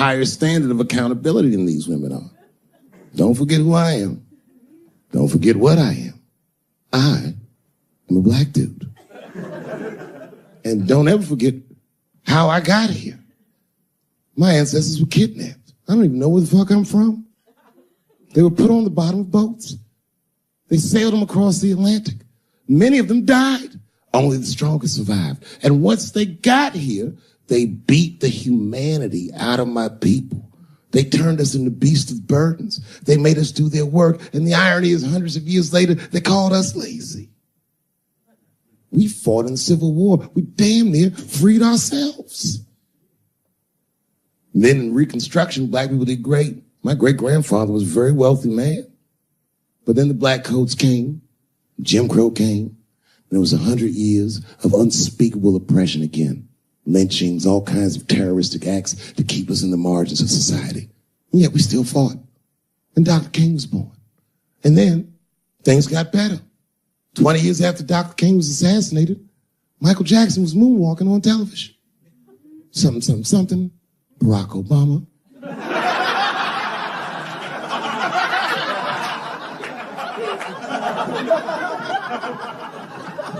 higher standard of accountability than these women are. Don't forget who I am. Don't forget what I am. I am a black dude. And don't ever forget how I got here. My ancestors were kidnapped. I don't even know where the fuck I'm from. They were put on the bottom of boats. They sailed them across the Atlantic. Many of them died. Only the strongest survived. And once they got here, they beat the humanity out of my people. They turned us into beasts of burdens. They made us do their work. And the irony is, hundreds of years later, they called us lazy. We fought in the Civil War. We damn near freed ourselves. And then in Reconstruction, black people did great. My great-grandfather was a very wealthy man. But then the black codes came, Jim Crow came, and there was 100 years of unspeakable oppression again. Lynchings, all kinds of terroristic acts to keep us in the margins of society. And yet we still fought. And Dr. King was born. And then things got better. 20 years after Dr. King was assassinated, Michael Jackson was moonwalking on television. Something, something, something. Barack Obama.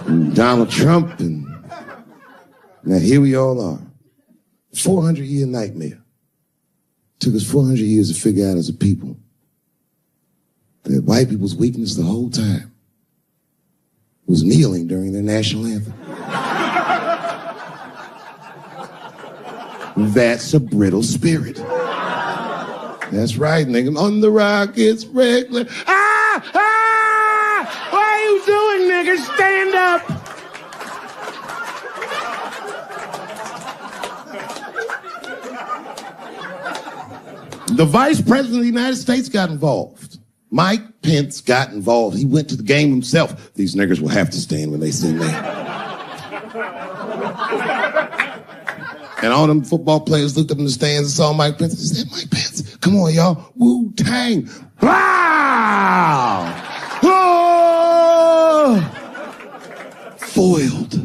And Donald Trump, and now here we all are. 400-year nightmare. Took us 400 years to figure out as a people that white people's weakness the whole time was kneeling during their national anthem. That's a brittle spirit. That's right, nigga. On the rock, it's regular. Ah! Ah! What are you doing, nigga? Stand up! The Vice President of the United States got involved. Mike Pence got involved. He went to the game himself. These niggers will have to stand when they see me. And all them football players looked up in the stands and saw Mike Pence and said, Mike Pence, come on, y'all. Wu-Tang. Wow! Oh! Foiled.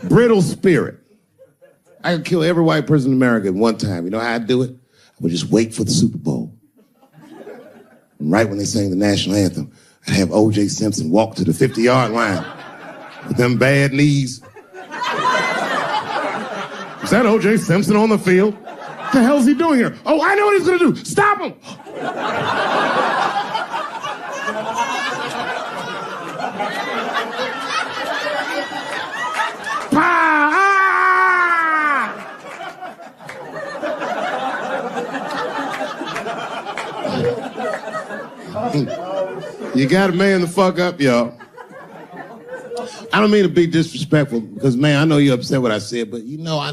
Brittle spirit. I could kill every white person in America at one time. You know how I'd do it? I would just wait for the Super Bowl. And right when they sang the national anthem, I'd have O.J. Simpson walk to the 50-yard line with them bad knees. Is that O.J. Simpson on the field? What the hell is he doing here? Oh, I know what he's going to do. Stop him! You gotta man the fuck up, y'all. I don't mean to be disrespectful, because, man, I know you're upset what I said, but you know, I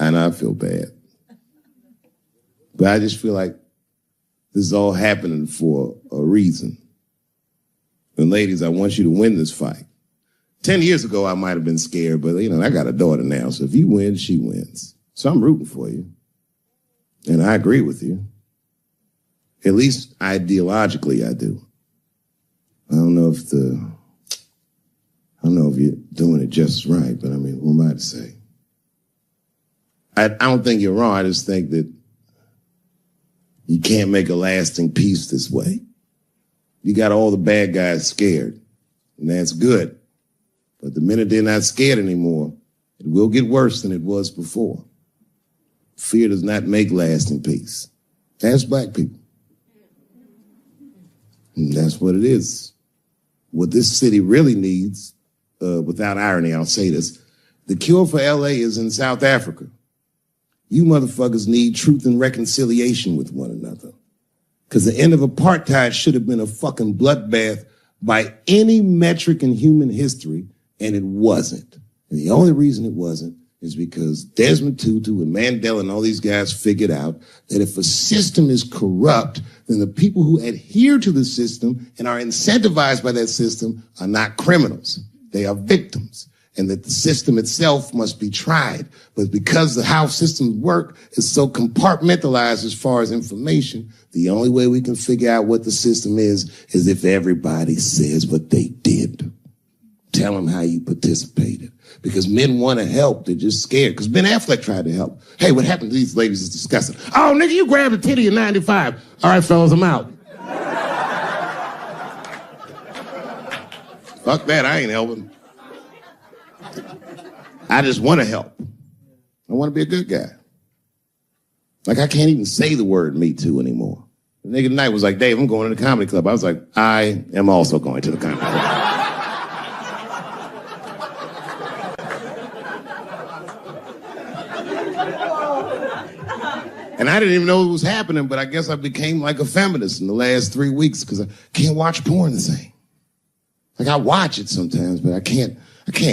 know I feel bad. But I just feel like this is all happening for a reason. And ladies, I want you to win this fight. 10 years ago, I might have been scared, but, you know, I got a daughter now, so if you win, she wins. So I'm rooting for you. And I agree with you. At least ideologically, I do. I don't know if you're doing it just right, but I mean, who am I to say? I don't think you're wrong. I just think that you can't make a lasting peace this way. You got all the bad guys scared, and that's good. But the minute they're not scared anymore, it will get worse than it was before. Fear does not make lasting peace. Ask black people. And that's what it is. What this city really needs, without irony, I'll say this, the cure for LA is in South Africa. You motherfuckers need truth and reconciliation with one another. Because the end of apartheid should have been a fucking bloodbath by any metric in human history, and it wasn't. And the only reason it wasn't is because Desmond Tutu and Mandela and all these guys figured out that if a system is corrupt, then the people who adhere to the system and are incentivized by that system are not criminals. They are victims. and that the system itself must be tried. But because of how systems work is so compartmentalized as far as information, the only way we can figure out what the system is if everybody says what they did. Tell them how you participated. Because men want to help, they're just scared. Because Ben Affleck tried to help. Hey, what happened to these ladies is disgusting. Oh, nigga, you grabbed a titty in 95. All right, fellas, I'm out. Fuck that, I ain't helping. I just want to help. I want to be a good guy. Like, I can't even say the word Me Too anymore. The nigga tonight was like, Dave, I'm going to the comedy club. I was like, I am also going to the comedy club. And I didn't even know it was happening, but I guess I became like a feminist in the last 3 weeks because I can't watch porn the same. Like, I watch it sometimes, but I can't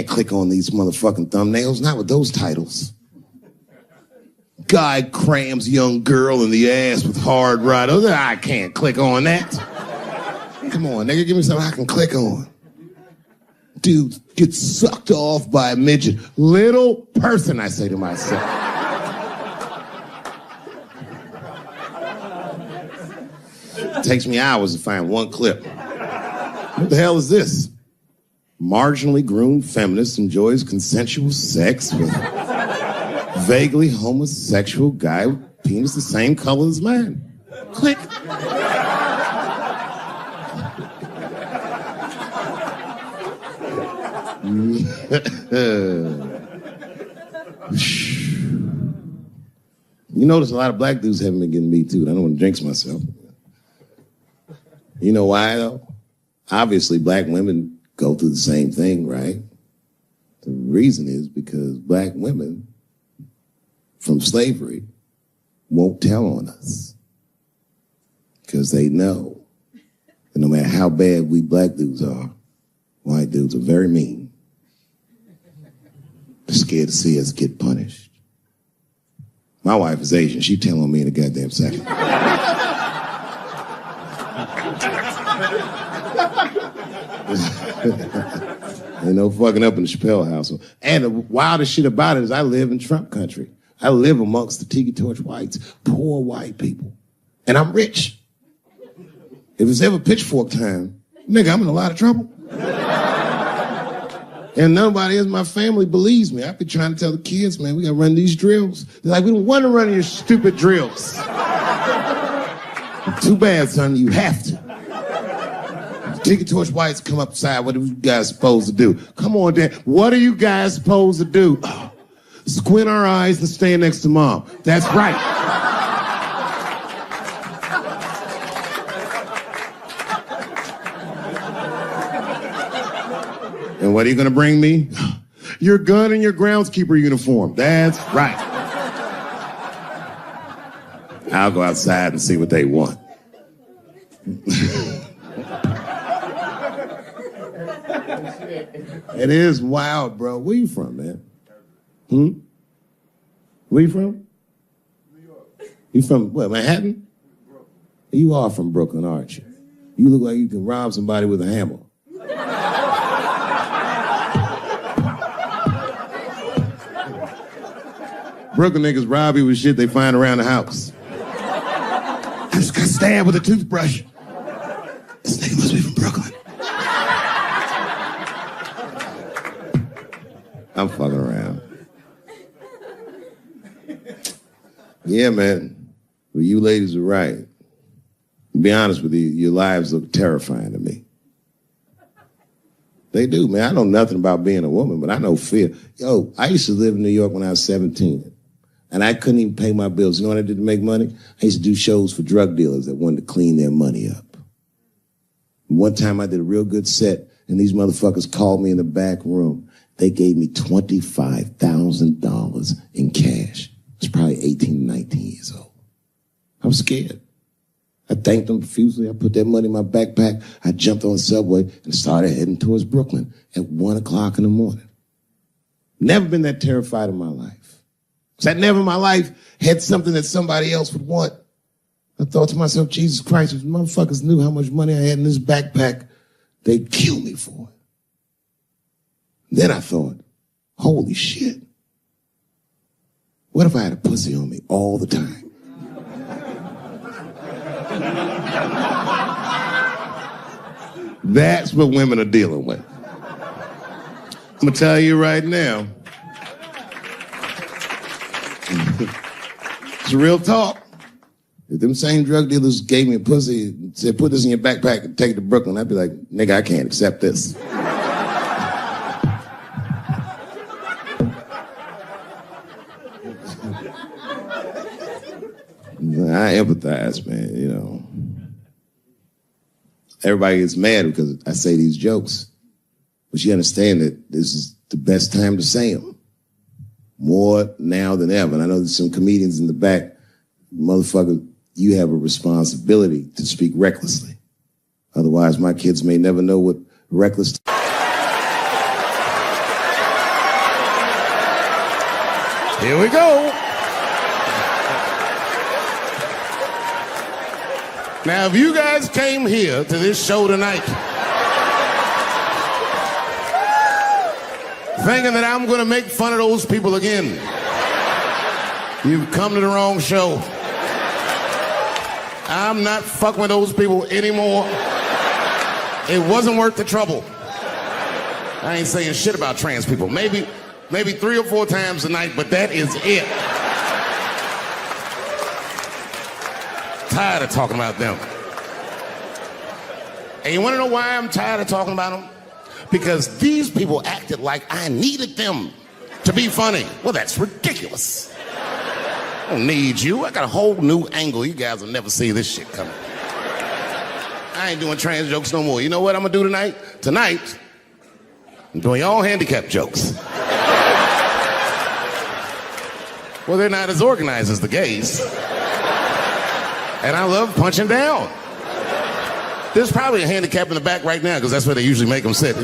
click on these motherfucking thumbnails, not with those titles. Guy crams young girl in the ass with hard right. I can't click on that. Come on, nigga, give me something I can click on. Dude gets sucked off by a midget. Little person, I say to myself. It takes me hours to find one clip. What the hell is this? Marginally groomed feminist enjoys consensual sex with vaguely homosexual guy with penis the same color as mine. Click. You notice a lot of black dudes haven't been getting Me Too. I don't want to jinx myself. You know why, though? Obviously, black women go through the same thing, right? The reason is because black women from slavery won't tell on us. Because they know that no matter how bad we black dudes are, white dudes are very mean. They're scared to see us get punished. My wife is Asian. She'd tell on me in a goddamn second. Ain't no fucking up in the Chappelle household. And the wildest shit about it is I live in Trump country. I live amongst the Tiki Torch whites, poor white people. And I'm rich. If it's ever pitchfork time, nigga, I'm in a lot of trouble. And nobody in my family believes me. I've been trying to tell the kids, man, we gotta run these drills. They're like, we don't want to run your stupid drills. Too bad, son, you have to. Tiki Torch whites come upside. What are you guys supposed to do? Come on, Dan. What are you guys supposed to do? Oh, squint our eyes and stand next to mom. That's right. And what are you going to bring me? Your gun and your groundskeeper uniform. That's right. I'll go outside and see what they want. It is wild, bro. Where you from, man? Where you from? New York. You from, what, Manhattan? Brooklyn. You are from Brooklyn, aren't you? You look like you can rob somebody with a hammer. Brooklyn niggas rob you with shit they find around the house. I just got stabbed with a toothbrush. This nigga must be from Brooklyn. I'm fucking around. Yeah, man. Well, you ladies are right. To be honest with you, your lives look terrifying to me. They do, man. I know nothing about being a woman, but I know fear. Yo, I used to live in New York when I was 17, and I couldn't even pay my bills. You know what I did to make money? I used to do shows for drug dealers that wanted to clean their money up. One time I did a real good set, and these motherfuckers called me in the back room. They gave me $25,000 in cash. I was probably 18, 19 years old. I was scared. I thanked them profusely. I put that money in my backpack. I jumped on the subway and started heading towards Brooklyn at 1 o'clock in the morning. Never been that terrified in my life. Because I never in my life had something that somebody else would want. I thought to myself, Jesus Christ, if motherfuckers knew how much money I had in this backpack, they'd kill me for it. Then I thought, Holy shit. What if I had a pussy on me all the time? That's what women are dealing with. I'm gonna tell you right now. It's real talk. If them same drug dealers gave me a pussy and said, put this in your backpack and take it to Brooklyn, I'd be like, nigga, I can't accept this. I empathize, man, you know. Everybody gets mad because I say these jokes. But you understand that this is the best time to say them. More now than ever. And I know there's some comedians in the back. Motherfucker, you have a responsibility to speak recklessly. Otherwise, my kids may never know what reckless... Here we go. Now, if you guys came here to this show tonight thinking that I'm going to make fun of those people again, you've come to the wrong show. I'm not fucking with those people anymore. It wasn't worth the trouble. I ain't saying shit about trans people. Maybe 3 or 4 times a night, but that is it. Tired of talking about them. And you want to know why I'm tired of talking about them? Because these people acted like I needed them to be funny. Well, that's ridiculous. I don't need you. I got a whole new angle. You guys will never see this shit coming. I ain't doing trans jokes no more. You know what I'm going to do tonight? Tonight, I'm doing all handicapped jokes. Well, they're not as organized as the gays. And I love punching down. There's probably a handicap in the back right now because that's where they usually make them sit.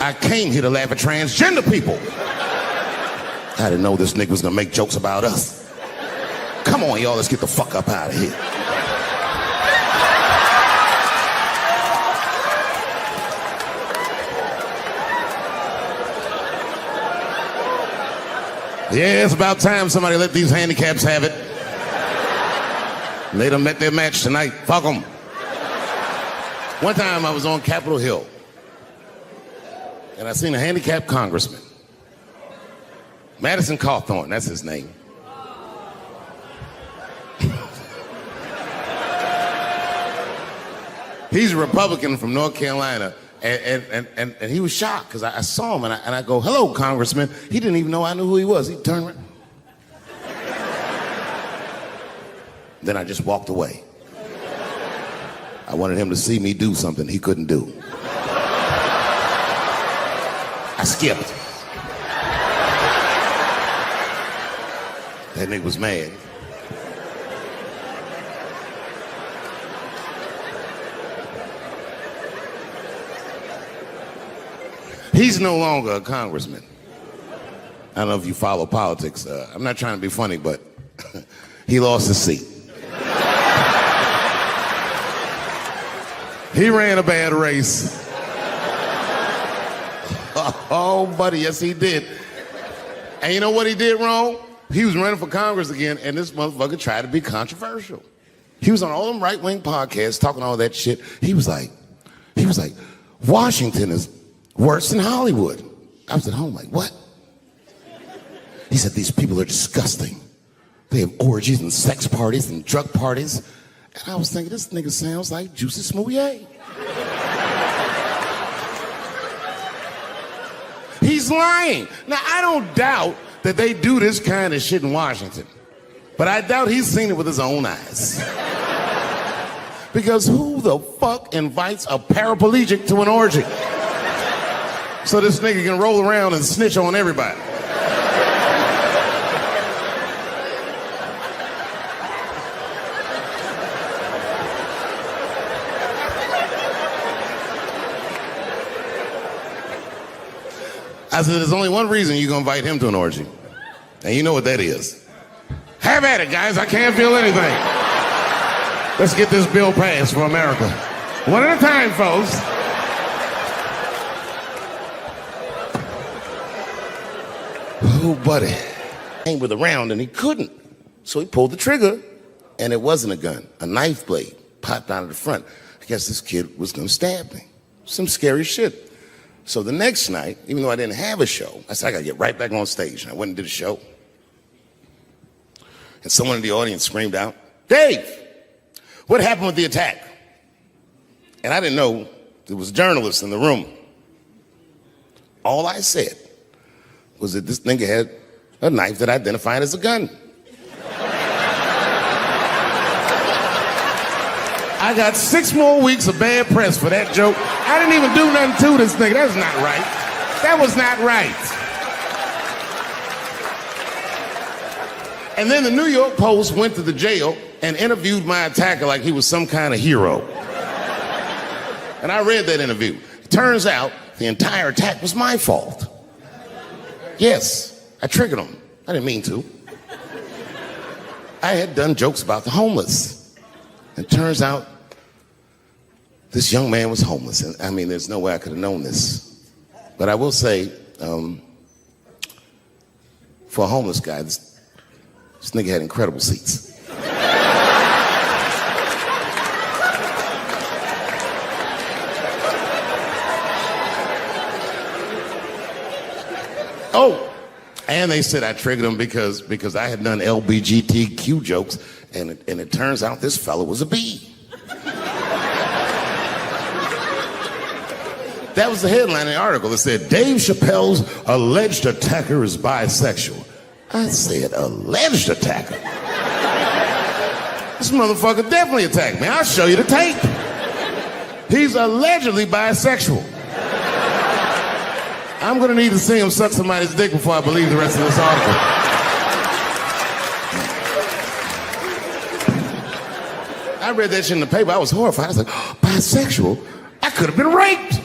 I came here to laugh at transgender people. I didn't know this nigga was gonna make jokes about us. Come on, y'all, let's get the fuck up out of here. Yeah, it's about time somebody let these handicaps have it. They done met their match tonight. Fuck them. One time I was on Capitol Hill, and I seen a handicapped congressman. Madison Cawthorn, that's his name. He's a Republican from North Carolina. And he was shocked because I saw him and I go, hello, Congressman. He didn't even know I knew who he was. He turned around. Then I just walked away. I wanted him to see me do something he couldn't do. I skipped. That nigga was mad. He's no longer a congressman. I don't know if you follow politics. I'm not trying to be funny, but he lost his seat. He ran a bad race. Oh, buddy, yes, he did. And you know what he did wrong? He was running for Congress again, and this motherfucker tried to be controversial. He was on all them right-wing podcasts talking all that shit. He was like, Washington is worse than Hollywood. I was at home like, what? He said, these people are disgusting. They have orgies and sex parties and drug parties. And I was thinking, this nigga sounds like Juicy Smouye. He's lying. Now, I don't doubt that they do this kind of shit in Washington. But I doubt he's seen it with his own eyes. Because who the fuck invites a paraplegic to an orgy? So this nigga can roll around and snitch on everybody. I said, there's only one reason you're gonna invite him to an orgy. And you know what that is. Have Have at it, guys. I can't feel anything. Let's get this bill passed for America. One at a time, folks. Oh, buddy. Came with a round and he couldn't. So he pulled the trigger and it wasn't a gun. A knife blade popped out of the front. I guess this kid was gonna stab me. Some scary shit. So the next night, even though I didn't have a show, I said, I gotta get right back on stage. And I went and did a show. And someone in the audience screamed out, Dave, what happened with the attack? And I didn't know there was journalists in the room. All I said was that this nigga had a knife that identified as a gun. I got 6 more weeks of bad press for that joke. I didn't even do nothing to this nigga. That's not right. That was not right. And then the New York Post went to the jail and interviewed my attacker like he was some kind of hero. And I read that interview. Turns out the entire attack was my fault. Yes, I triggered him. I didn't mean to. I had done jokes about the homeless. And turns out this young man was homeless. And I mean, there's no way I could have known this. But I will say, for a homeless guy, this nigga had incredible seats. Oh, and they said I triggered him because I had done LBGTQ jokes, and it turns out this fella was a bee. That was the headline in the article. It said, Dave Chappelle's alleged attacker is bisexual. I said, alleged attacker? This motherfucker definitely attacked me. I'll show you the tape. He's allegedly bisexual. I'm gonna need to see him suck somebody's dick before I believe the rest of this article. I read that shit in the paper. I was horrified. I was like, oh, bisexual? I could have been raped.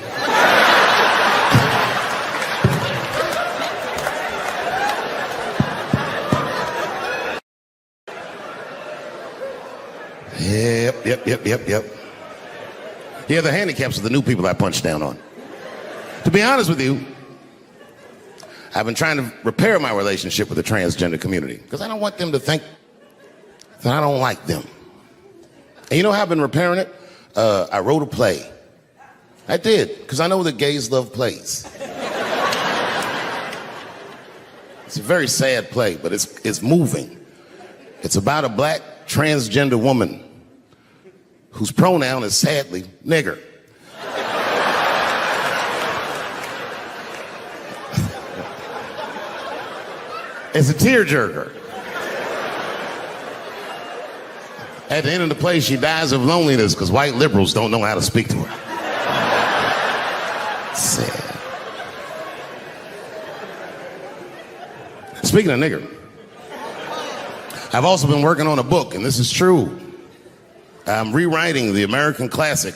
Yep. Yeah, the handicaps are the new people I punch down on. To be honest with you, I've been trying to repair my relationship with the transgender community because I don't want them to think that I don't like them. And you know how I've been repairing it? I wrote a play. I did, because I know that gays love plays. It's a very sad play, but it's moving. It's about a black transgender woman whose pronoun is sadly nigger. It's a tearjerker. At the end of the play, she dies of loneliness because white liberals don't know how to speak to her. Sad. Speaking of nigger, I've also been working on a book, and this is true. I'm rewriting the American classic,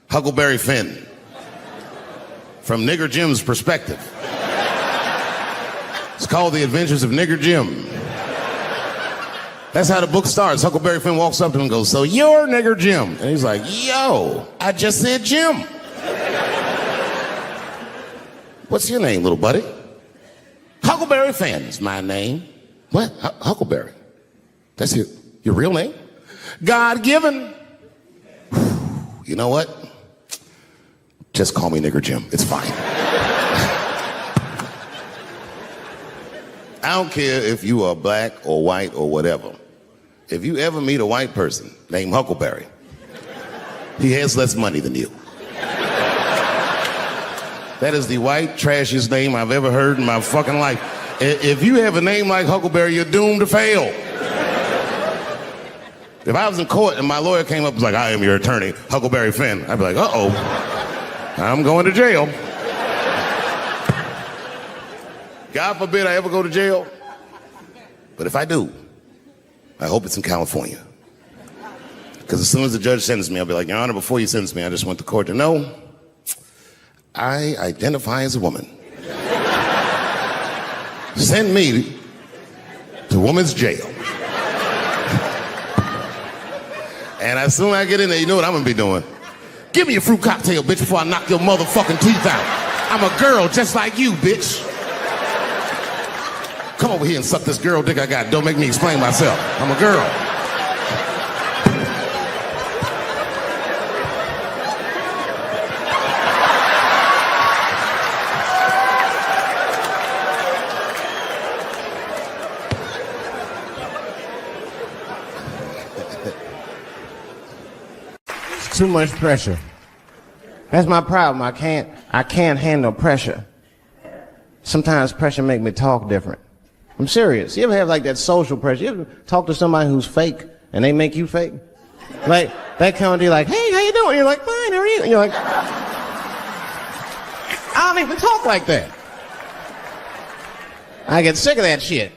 Huckleberry Finn, from Nigger Jim's perspective. It's called The Adventures of Nigger Jim. That's how the book starts. Huckleberry Finn walks up to him and goes, so you're Nigger Jim. And he's like, yo, I just said Jim. What's your name, little buddy? Huckleberry Finn is my name. What? Huckleberry? That's your real name? God-given. You know what? Just call me Nigger Jim. It's fine. I don't care if you are black or white or whatever. If you ever meet a white person named Huckleberry, he has less money than you. That is the white, trashiest name I've ever heard in my fucking life. If you have a name like Huckleberry, you're doomed to fail. If I was in court and my lawyer came up and was like, I am your attorney, Huckleberry Finn, I'd be like, uh-oh, I'm going to jail. God forbid I ever go to jail. But if I do, I hope it's in California. Because as soon as the judge sentenced me, I'll be like, Your Honor, before you sentence me, I just went to court to know I identify as a woman. Send me to woman's jail. And as soon as I get in there, you know what I'm gonna be doing? Give me a fruit cocktail, bitch, before I knock your motherfucking teeth out. I'm a girl just like you, bitch. Come over here and suck this girl dick I got. Don't make me explain myself. I'm a girl. Too much pressure. That's my problem. I can't handle pressure. Sometimes pressure make me talk different. I'm serious. You ever have like that social pressure? You ever talk to somebody who's fake and they make you fake? Like, that kind of deal, like, hey, how you doing? You're like, fine, how are you? And you're like, I don't even talk like that. I get sick of that shit.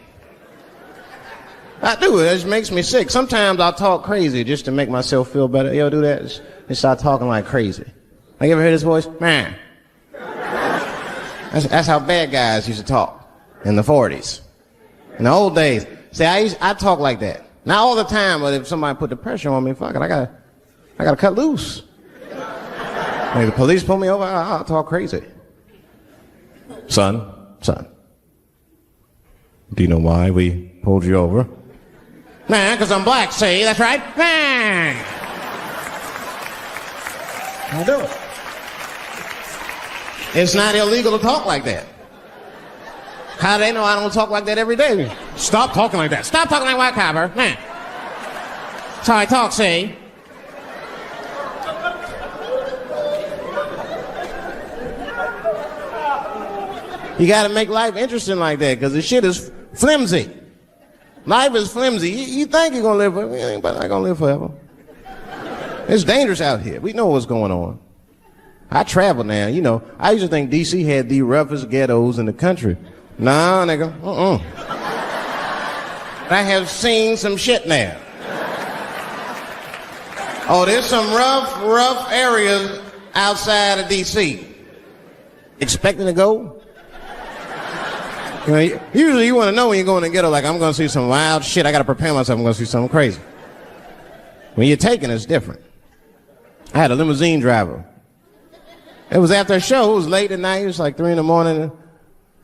I do. It just makes me sick. Sometimes I'll talk crazy just to make myself feel better. You ever do that? Just start talking like crazy. Like, you ever hear this voice? Man. That's how bad guys used to talk in the 40s. In the old days. See, I talk like that. Not all the time, but if somebody put the pressure on me, fuck it, I gotta cut loose. Like, the police pull me over, I'll talk crazy. Son, do you know why we pulled you over? Nah, because I'm black, see, that's right. Nah. I'll do it. It's not illegal to talk like that. How do they know I don't talk like that every day? Stop talking like that. Stop talking like white copper. Nah. That's how I talk, see. You gotta make life interesting like that, because the shit is flimsy. Life is flimsy. You think you're gonna live forever, you ain't not gonna live forever. It's dangerous out here. We know what's going on. I travel now, you know. I used to think DC had the roughest ghettos in the country. Nah, nigga, I have seen some shit now. Oh, there's some rough areas outside of DC. Expecting to go? You know, usually you want to know when you're going to ghetto, like, I'm going to see some wild shit. I got to prepare myself. I'm going to see something crazy. When you're taking, it's different. I had a limousine driver. It was after a show. It was late at night. It was like 3 in the morning.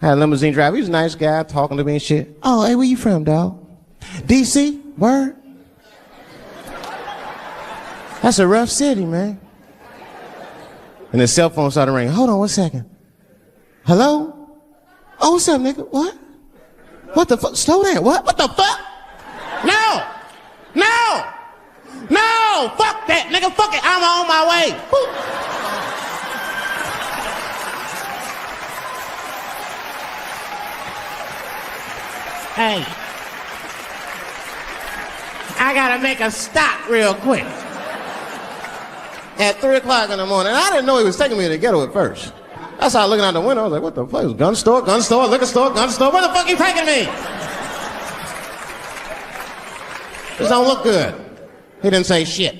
I had a limousine driver. He was a nice guy talking to me and shit. Oh, hey, where you from, dog? DC? Word? That's a rough city, man. And his cell phone started ringing. Hold on 1 second. Hello? Oh, what's up, nigga? What? What the fuck? Slow down. What the fuck? No! Fuck that, nigga. Fuck it. I'm on my way. Woo. Hey. I gotta make a stop real quick. At 3 o'clock in the morning. I didn't know he was taking me to the ghetto at first. I started looking out the window. I was like, what the fuck? It was gun store, liquor store, gun store. Where the fuck are you taking me? This don't look good. He didn't say shit.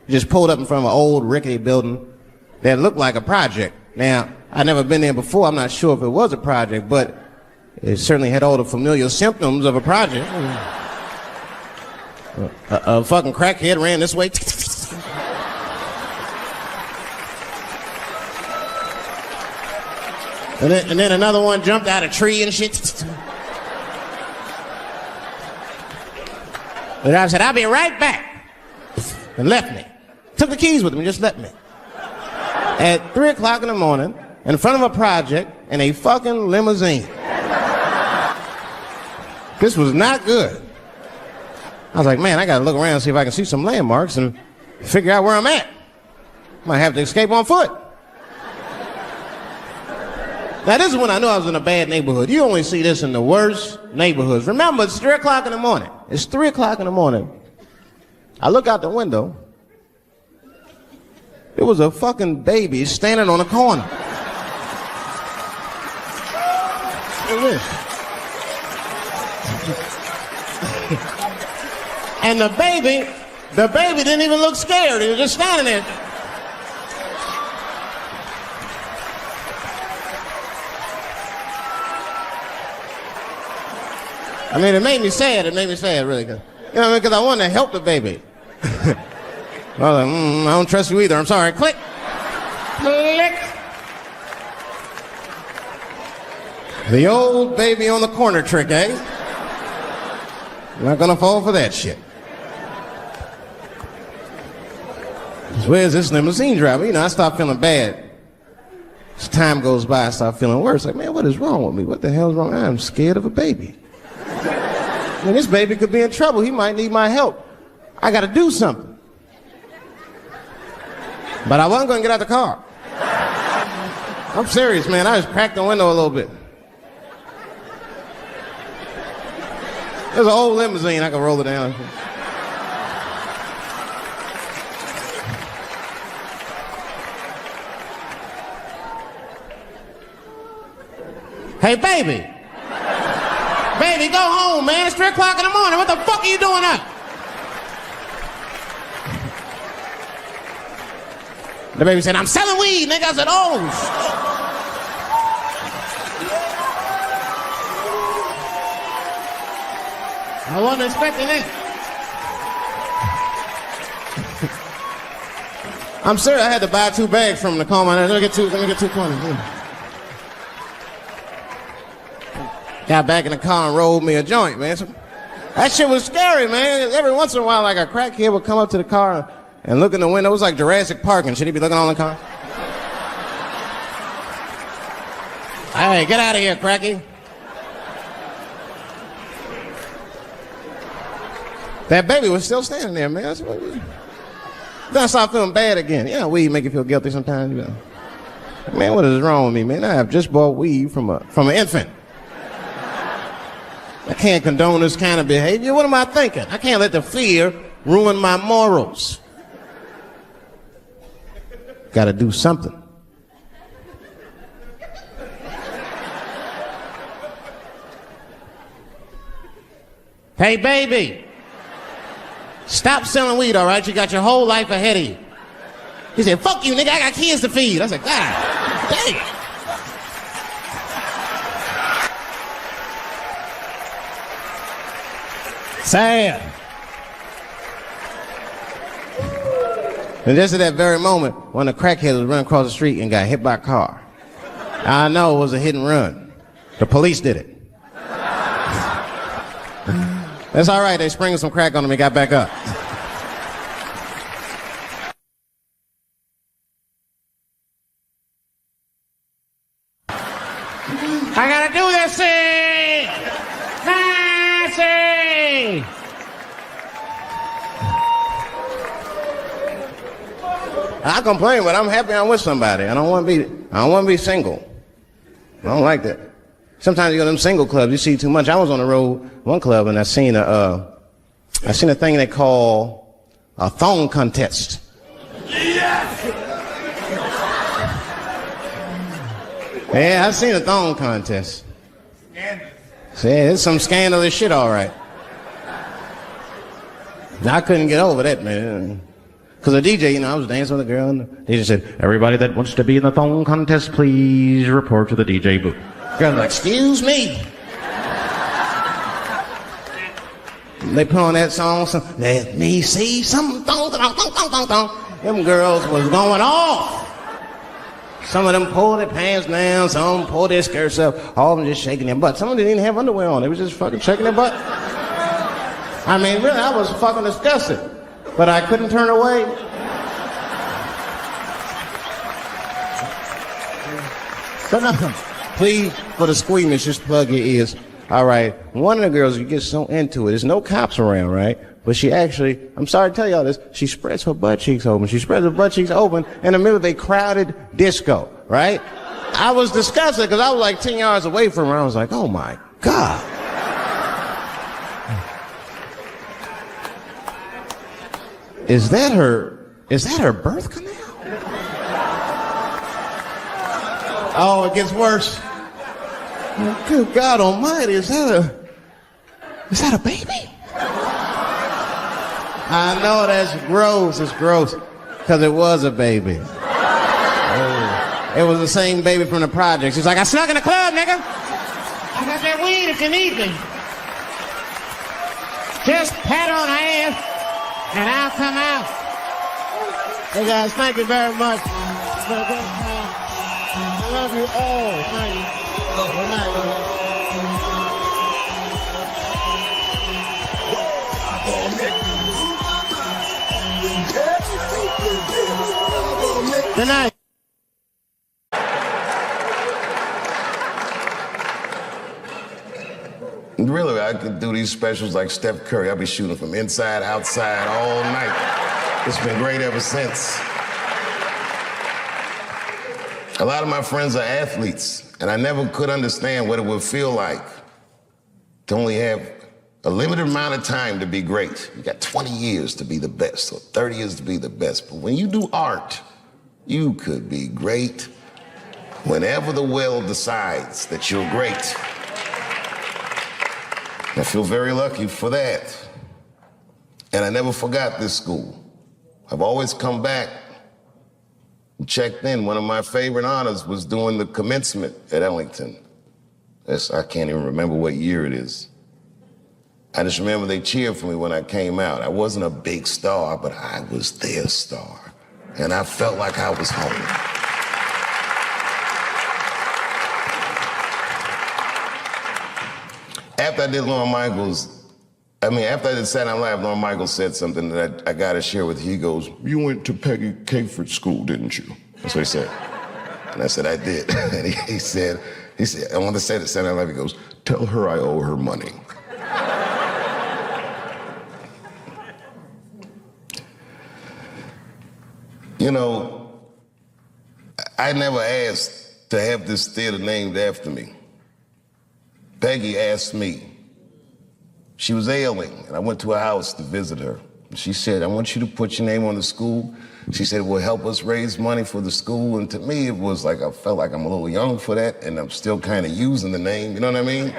He just pulled up in front of an old rickety building that looked like a project. Now, I'd never been there before. I'm not sure if it was a project, but it certainly had all the familiar symptoms of a project. A fucking crackhead ran this way. And then another one jumped out of a tree and shit. And I said, I'll be right back. And left me. Took the keys with him and just left me. At 3 o'clock in the morning, in front of a project, in a fucking limousine. This was not good. I was like, man, I gotta look around and see if I can see some landmarks and figure out where I'm at. Might have to escape on foot. Now, this is when I knew I was in a bad neighborhood. You only see this in the worst neighborhoods. Remember, it's 3 o'clock in the morning. It's 3 o'clock in the morning. I look out the window. There was a fucking baby standing on a corner. Look at this. And the baby didn't even look scared. He was just standing there. I mean, it made me sad. It made me sad, really. You know, because I wanted to help the baby. I was like, I don't trust you either. I'm sorry. Click. Click. The old baby on the corner trick, eh? Not gonna fall for that shit. Where's this limousine driver? I start feeling bad. As time goes by, I start feeling worse. Like, man, what is wrong with me? What the hell's wrong? I'm scared of a baby. Man, this baby could be in trouble. He might need my help. I gotta do something. But I wasn't gonna get out the car. I'm serious, man. I just cracked the window a little bit. There's an old limousine. I can roll it down. Hey, baby. Baby, go home, man. It's 3 o'clock in the morning. What the fuck are you doing up? The baby said, I'm selling weed, nigga. I said, oh. I wasn't expecting it. I'm serious. I had to buy 2 bags from him to calm my nerves. Let me get 2 corners. Got back in the car and rolled me a joint, man. That shit was scary, man. Every once in a while, like a crackhead would come up to the car and look in the window. It was like Jurassic Park and shit. He'd be looking all in the car. Hey, get out of here, cracky. That baby was still standing there, man. Then I started feeling bad again. Weed make you feel guilty sometimes. Man, what is wrong with me, man? I have just bought weed from an infant. I can't condone this kind of behavior. What am I thinking? I can't let the fear ruin my morals. Got to do something. Hey, baby. Stop selling weed, all right? You got your whole life ahead of you. He said, fuck you, nigga. I got kids to feed. I said, God damn. Sad. And just at that very moment, one of the crackheads was running across the street and got hit by a car. I know it was a hit and run. The police did it. That's all right. They sprinkled some crack on him and got back up. I gotta do this thing! Nancy! I complain, but I'm happy I'm with somebody. I don't want to be single. I don't like that. Sometimes you go to them single clubs, you see too much. I was on the road, one club, and I seen a thing they call a thong contest. Yes! Yeah, I seen a thong contest. See, it's some scandalous shit, all right. I couldn't get over that, man. Because the DJ, I was dancing with a girl, and the DJ said, everybody that wants to be in the thong contest, please report to the DJ booth. Girl was like, excuse me. They put on that song, let me see some thong, thong, thong, thong, thong, thong. Them girls was going off. Some of them pulled their pants down, some of them pulled their skirts up, all of them just shaking their butt. Some of them didn't even have underwear on, they was just fucking shaking their butt. I mean, really, I was fucking disgusted. But I couldn't turn away. So nothing. Please, for the squeamish, just plug your ears. All right, one of the girls, you get so into it, there's no cops around, right? But she actually, I'm sorry to tell y'all this, she spreads her butt cheeks open. She spreads her butt cheeks open in the middle of a crowded disco, right? I was disgusted because I was like 10 yards away from her. I was like, oh my God. Is that her birth canal? Oh, it gets worse. Good God Almighty, is that a baby? I know that's gross. It's gross because it was a baby. Oh, it was the same baby from the project. She's like, I snuck in the club, nigga. I got that weed if you need me. Just pat her on the ass. And I'll come out. Hey guys, thank you very much. I love you all. Thank you. Good night. Good night. Really, I could do these specials like Steph Curry. I'll be shooting from inside, outside, all night. It's been great ever since. A lot of my friends are athletes, and I never could understand what it would feel like to only have a limited amount of time to be great. You got 20 years to be the best, or 30 years to be the best. But when you do art, you could be great whenever the will decides that you're great. I feel very lucky for that. And I never forgot this school. I've always come back and checked in. One of my favorite honors was doing the commencement at Ellington. I can't even remember what year it is. I just remember they cheered for me when I came out. I wasn't a big star, but I was their star. And I felt like I was home. After I did Lorne Michaels, after I did Saturday Night Live, Lorne Michaels said something that I got to share with you. He goes, "You went to Peggy Captivate school, didn't you?" That's what he said. And I said, "I did." And he said, I want to say to Saturday Night Live, he goes, "Tell her I owe her money." You know, I never asked to have this theater named after me. Peggy asked me. She was ailing, and I went to her house to visit her. She said, "I want you to put your name on the school." She said, "It will help us raise money for the school." And to me, it was like, I felt like I'm a little young for that, and I'm still kind of using the name, you know what I mean?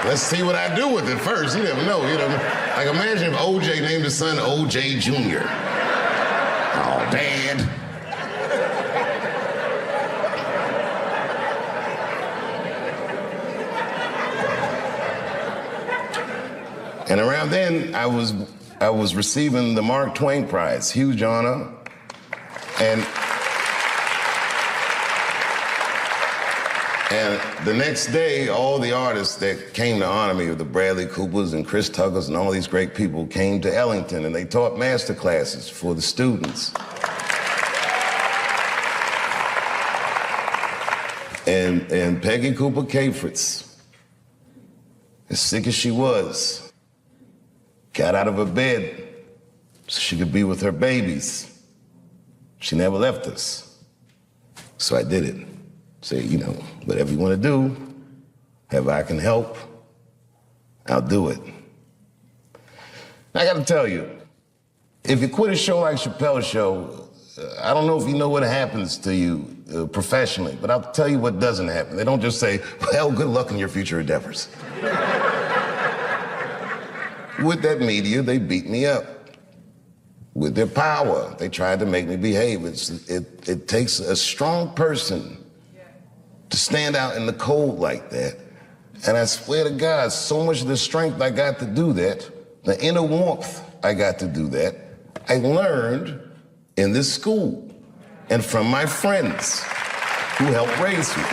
Let's see what I do with it first. You never know, you know. Like, imagine if OJ named his son OJ Jr. Oh, Dad. And around then, I was receiving the Mark Twain Prize, huge honor. And the next day, all the artists that came to honor me, the Bradley Coopers and Chris Tuckers and all these great people, came to Ellington, and they taught master classes for the students. And Peggy Cooper Capritz, as sick as she was, got out of her bed so she could be with her babies. She never left us. So I did it. Say, you know, whatever you want to do, however I can help, I'll do it. I got to tell you, if you quit a show like Chappelle Show, I don't know if you know what happens to you professionally, but I'll tell you what doesn't happen. They don't just say, "Well, good luck in your future endeavors." With that media, they beat me up. With their power, they tried to make me behave. It takes a strong person to stand out in the cold like that. And I swear to God, so much of the strength I got to do that, the inner warmth I got to do that, I learned in this school and from my friends who helped raise me.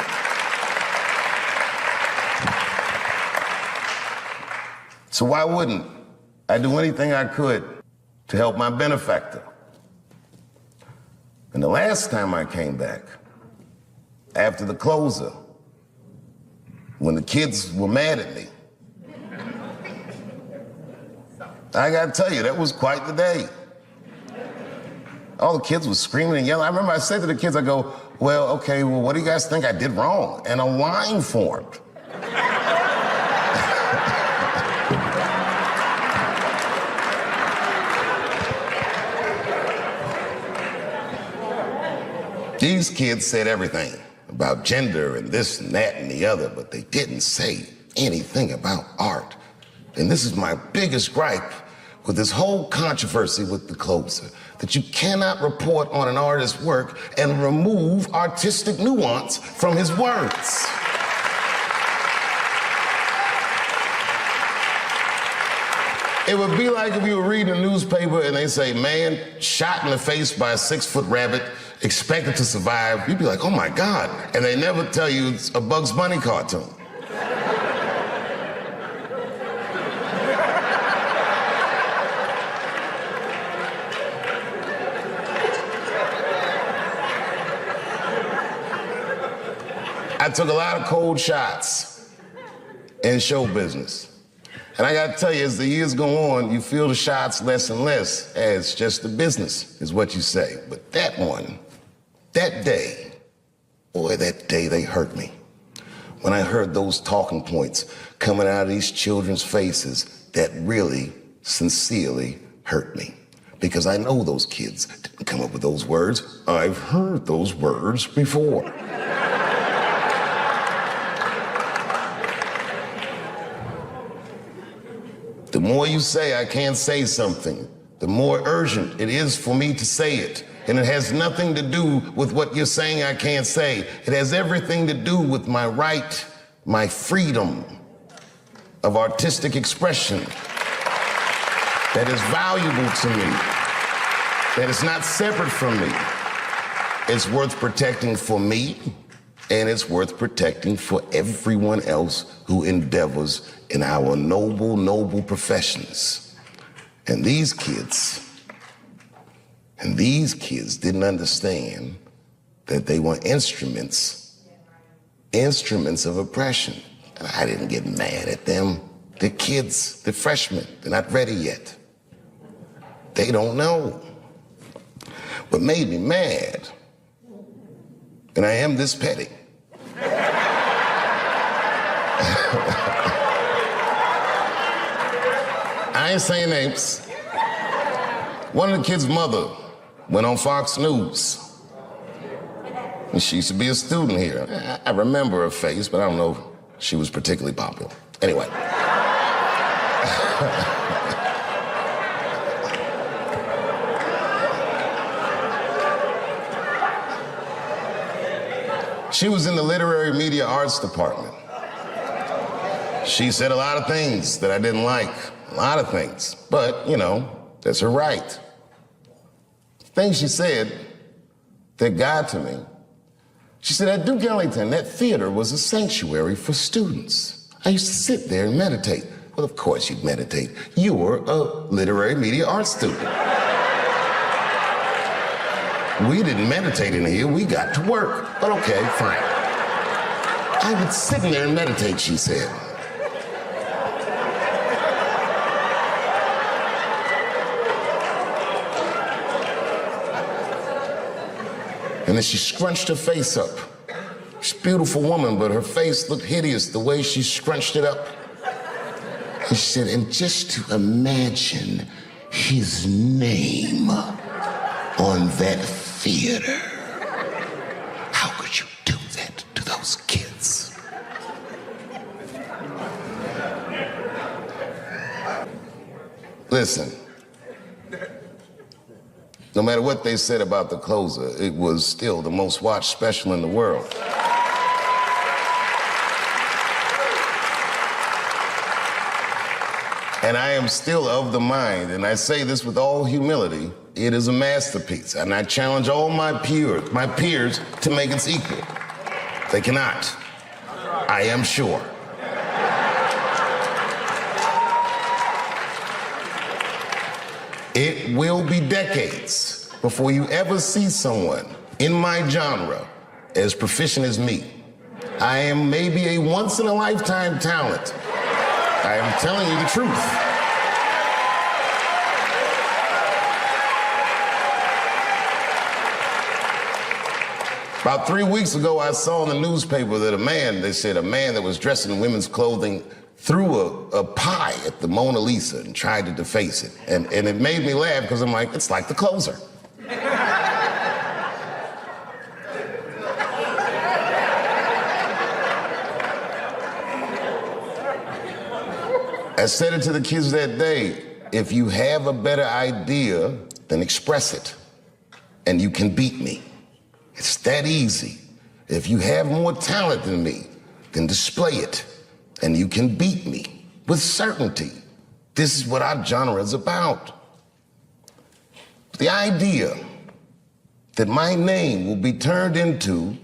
So why wouldn't I do anything I could to help my benefactor? And the last time I came back, after the closer, when the kids were mad at me, I gotta tell you, that was quite the day. All the kids were screaming and yelling. I remember I said to the kids, I go, "Well, okay, well, what do you guys think I did wrong?" And a line formed. These kids said everything about gender and this and that and the other, but they didn't say anything about art. And this is my biggest gripe with this whole controversy with the closer, that you cannot report on an artist's work and remove artistic nuance from his words. It would be like if you were reading a newspaper and they say, man shot in the face by a 6-foot rabbit, expected to survive. You'd be like, oh my God. And they never tell you it's a Bugs Bunny cartoon. I took a lot of cold shots in show business. And I gotta tell you, as the years go on, you feel the shots less and less as just the business, is what you say. But that one, that day, boy, that day they hurt me. When I heard those talking points coming out of these children's faces, that really, sincerely hurt me. Because I know those kids didn't come up with those words. I've heard those words before. The more you say I can't say something, the more urgent it is for me to say it. And it has nothing to do with what you're saying I can't say. It has everything to do with my right, my freedom of artistic expression that is valuable to me, that is not separate from me. It's worth protecting for me, and it's worth protecting for everyone else who endeavors in our noble, noble professions. And these kids didn't understand that they were instruments of oppression. And I didn't get mad at them. The kids, the freshmen, they're not ready yet. They don't know. What made me mad, and I am this petty, I ain't saying names. One of the kids' mother went on Fox News. And she used to be a student here. I remember her face, but I don't know if she was particularly popular. Anyway. She was in the literary media arts department. She said a lot of things that I didn't like. A lot of things, but, you know, that's her right. Things she said that got to me. She said, at Duke Ellington, that theater was a sanctuary for students. I used to sit there and meditate. Well, of course you'd meditate. You were a literary media arts student. We didn't meditate in here, we got to work. But okay, fine. I would sit in there and meditate, she said. And then she scrunched her face up. She's a beautiful woman, but her face looked hideous the way she scrunched it up. And she said, and just to imagine his name on that theater. How could you do that to those kids? Listen. No matter what they said about the closer, it was still the most watched special in the world. And I am still of the mind, and I say this with all humility, it is a masterpiece. And I challenge all my peers to make its equal. They cannot. I am sure. It will be decades before you ever see someone in my genre as proficient as me. I am maybe a once-in-a-lifetime talent. I am telling you the truth. About 3 weeks ago, I saw in the newspaper that a man that was dressed in women's clothing threw a pie at the Mona Lisa and tried to deface it. And it made me laugh because I'm like, it's like the closer. I said it to the kids that day, if you have a better idea, then express it, and you can beat me. It's that easy. If you have more talent than me, then display it, and you can beat me with certainty. This is what our genre is about. The idea that my name will be turned into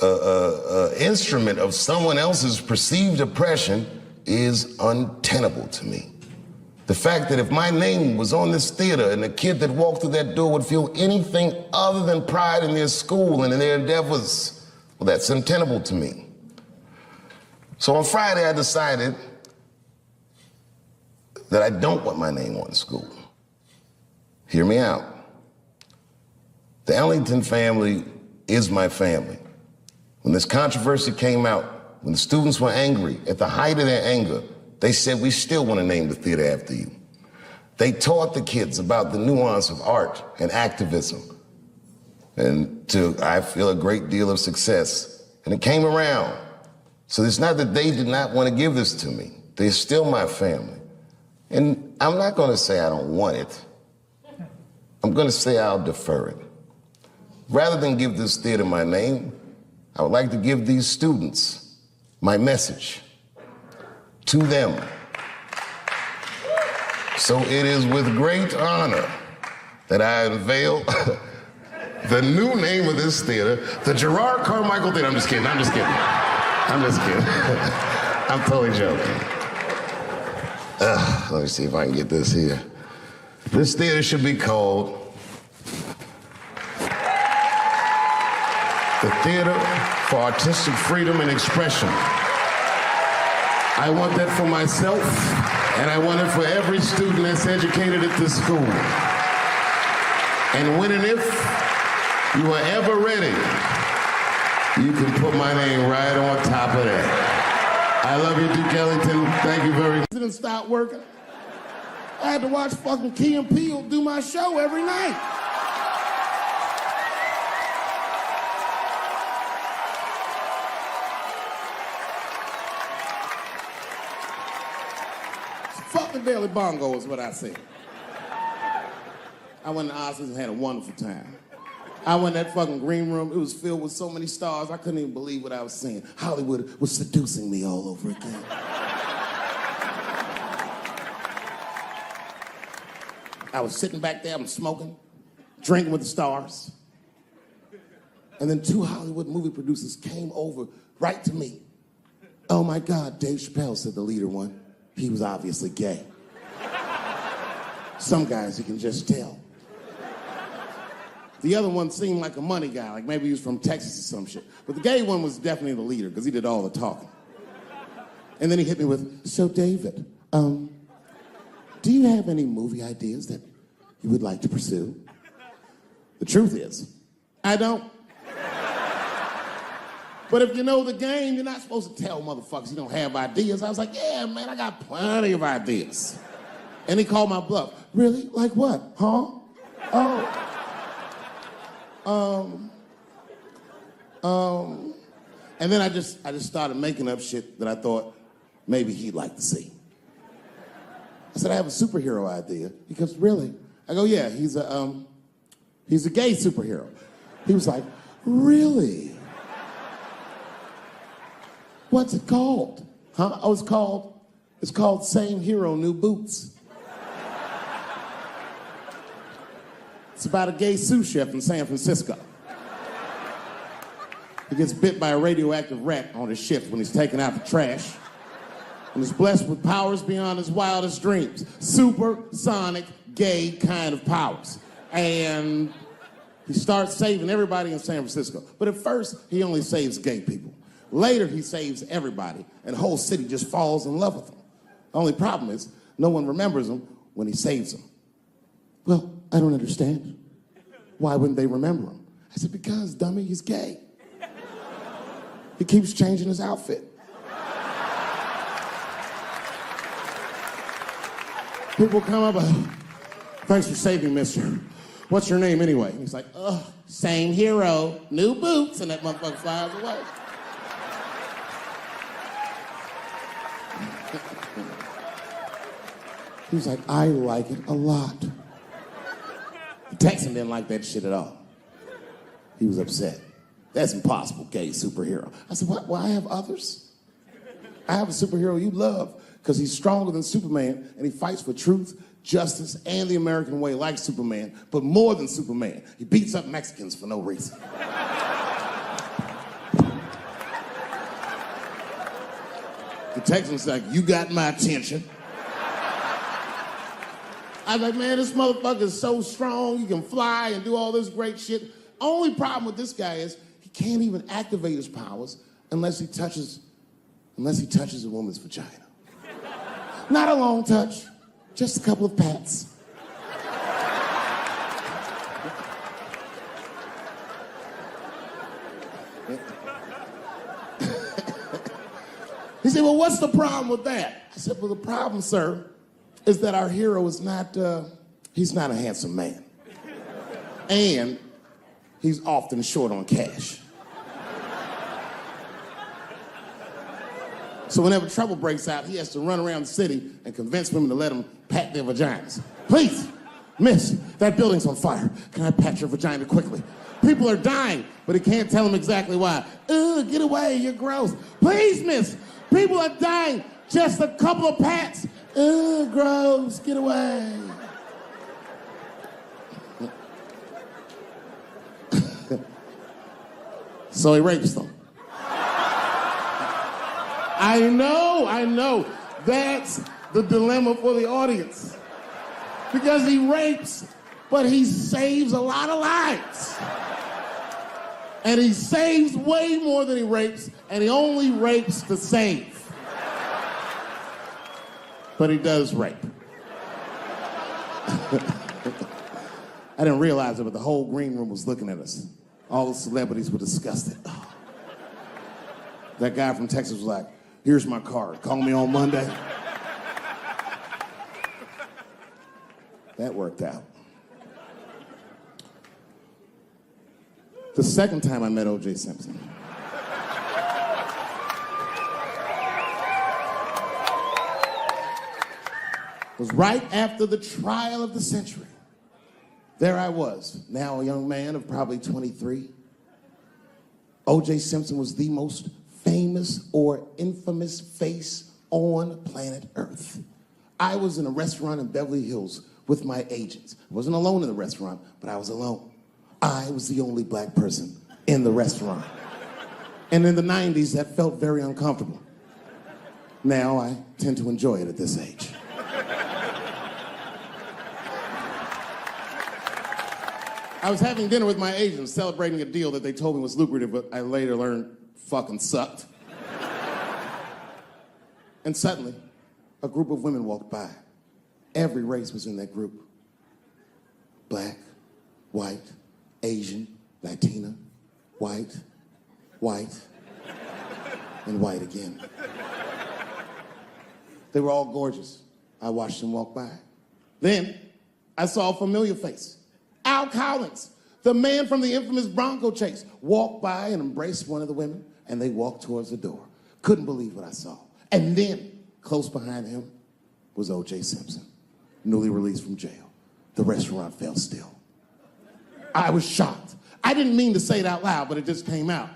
an instrument of someone else's perceived oppression is untenable to me. The fact that if my name was on this theater and the kid that walked through that door would feel anything other than pride in their school and in their endeavors, well, that's untenable to me. So on Friday, I decided that I don't want my name on the school. Hear me out. The Ellington family is my family. When this controversy came out, when the students were angry, at the height of their anger, they said, we still want to name the theater after you. They taught the kids about the nuance of art and activism, and to, I feel, a great deal of success. And it came around. So it's not that they did not want to give this to me. They're still my family. And I'm not going to say I don't want it. I'm going to say I'll defer it. Rather than give this theater my name, I would like to give these students my message to them. So it is with great honor that I unveil the new name of this theater, the Gerard Carmichael Theater. I'm just kidding. I'm totally joking. Let me see if I can get this here. This theater should be called the Theater for Artistic Freedom and Expression. I want that for myself, and I want it for every student that's educated at this school. And when and if you are ever ready, you can put my name right on top of that. I love you, Duke Ellington. Thank you very much. It didn't stop working. I had to watch fucking Key and Peele do my show every night. Fuck the Daily Bongo is what I said. I went to Oscars and had a wonderful time. I went in that fucking green room. It was filled with so many stars, I couldn't even believe what I was seeing. Hollywood was seducing me all over again. I was sitting back there, I'm smoking, drinking with the stars. And then 2 Hollywood movie producers came over right to me. Oh my God, Dave Chappelle, said the leader one. He was obviously gay. Some guys you can just tell. The other one seemed like a money guy, like maybe he was from Texas or some shit. But the gay one was definitely the leader because he did all the talking. And then he hit me with, so David, do you have any movie ideas that you would like to pursue? The truth is, I don't. But if you know the game, you're not supposed to tell motherfuckers you don't have ideas. I was like, yeah, man, I got plenty of ideas. And he called my bluff. Really? Like what? Huh? And then I just started making up shit that I thought maybe he'd like to see. I said, I have a superhero idea. He goes, really? I go, yeah, he's a gay superhero. He was like, really? What's it called? Huh? Oh, it's called Same Hero, New Boots. It's about a gay sous chef in San Francisco. He gets bit by a radioactive rat on his shift when he's taking out the trash. And is blessed with powers beyond his wildest dreams. Supersonic, gay kind of powers. And he starts saving everybody in San Francisco. But at first, he only saves gay people. Later, he saves everybody, and the whole city just falls in love with him. The only problem is, no one remembers him when he saves them. Well, I don't understand. Why wouldn't they remember him? I said, because, dummy, he's gay. He keeps changing his outfit. People come up, thanks for saving, mister. What's your name anyway? And he's like, same hero, new boots, and that motherfucker flies away. He was like, I like it a lot. The Texan didn't like that shit at all. He was upset. That's impossible, gay superhero. I said, what? Well, I have others. I have a superhero you love because he's stronger than Superman and he fights for truth, justice, and the American way like Superman, but more than Superman. He beats up Mexicans for no reason. The Texan's like, you got my attention. I'm like, man, this motherfucker is so strong, he can fly and do all this great shit. Only problem with this guy is he can't even activate his powers unless he touches a woman's vagina. Not a long touch, just a couple of pats. He said, well, what's the problem with that? I said, well, the problem, sir, is that our hero is he's not a handsome man. And he's often short on cash. So whenever trouble breaks out, he has to run around the city and convince women to let him pat their vaginas. Please, miss, that building's on fire. Can I pat your vagina quickly? People are dying, but he can't tell them exactly why. Ugh, get away, you're gross. Please, miss, people are dying. Just a couple of pats. Ugh, gross, get away. So he rapes them. I know. That's the dilemma for the audience. Because he rapes, but he saves a lot of lives. And he saves way more than he rapes, and he only rapes to save. But he does rape. I didn't realize it, but the whole green room was looking at us. All the celebrities were disgusted. Oh. That guy from Texas was like, here's my card. Call me on Monday. That worked out. The second time I met O.J. Simpson. Was right after the trial of the century. There I was, now a young man of probably 23. O.J. Simpson was the most famous or infamous face on planet Earth. I was in a restaurant in Beverly Hills with my agents. I wasn't alone in the restaurant, but I was alone. I was the only black person in the restaurant. And in the 90s, that felt very uncomfortable. Now I tend to enjoy it at this age. I was having dinner with my agents, celebrating a deal that they told me was lucrative, but I later learned fucking sucked. And suddenly, a group of women walked by. Every race was in that group. Black, white, Asian, Latina, white, and white again. They were all gorgeous. I watched them walk by. Then, I saw a familiar face. Al Collins, the man from the infamous Bronco chase, walked by and embraced one of the women, and they walked towards the door. Couldn't believe what I saw. And then, close behind him, was O.J. Simpson, newly released from jail. The restaurant fell still. I was shocked. I didn't mean to say it out loud, but it just came out.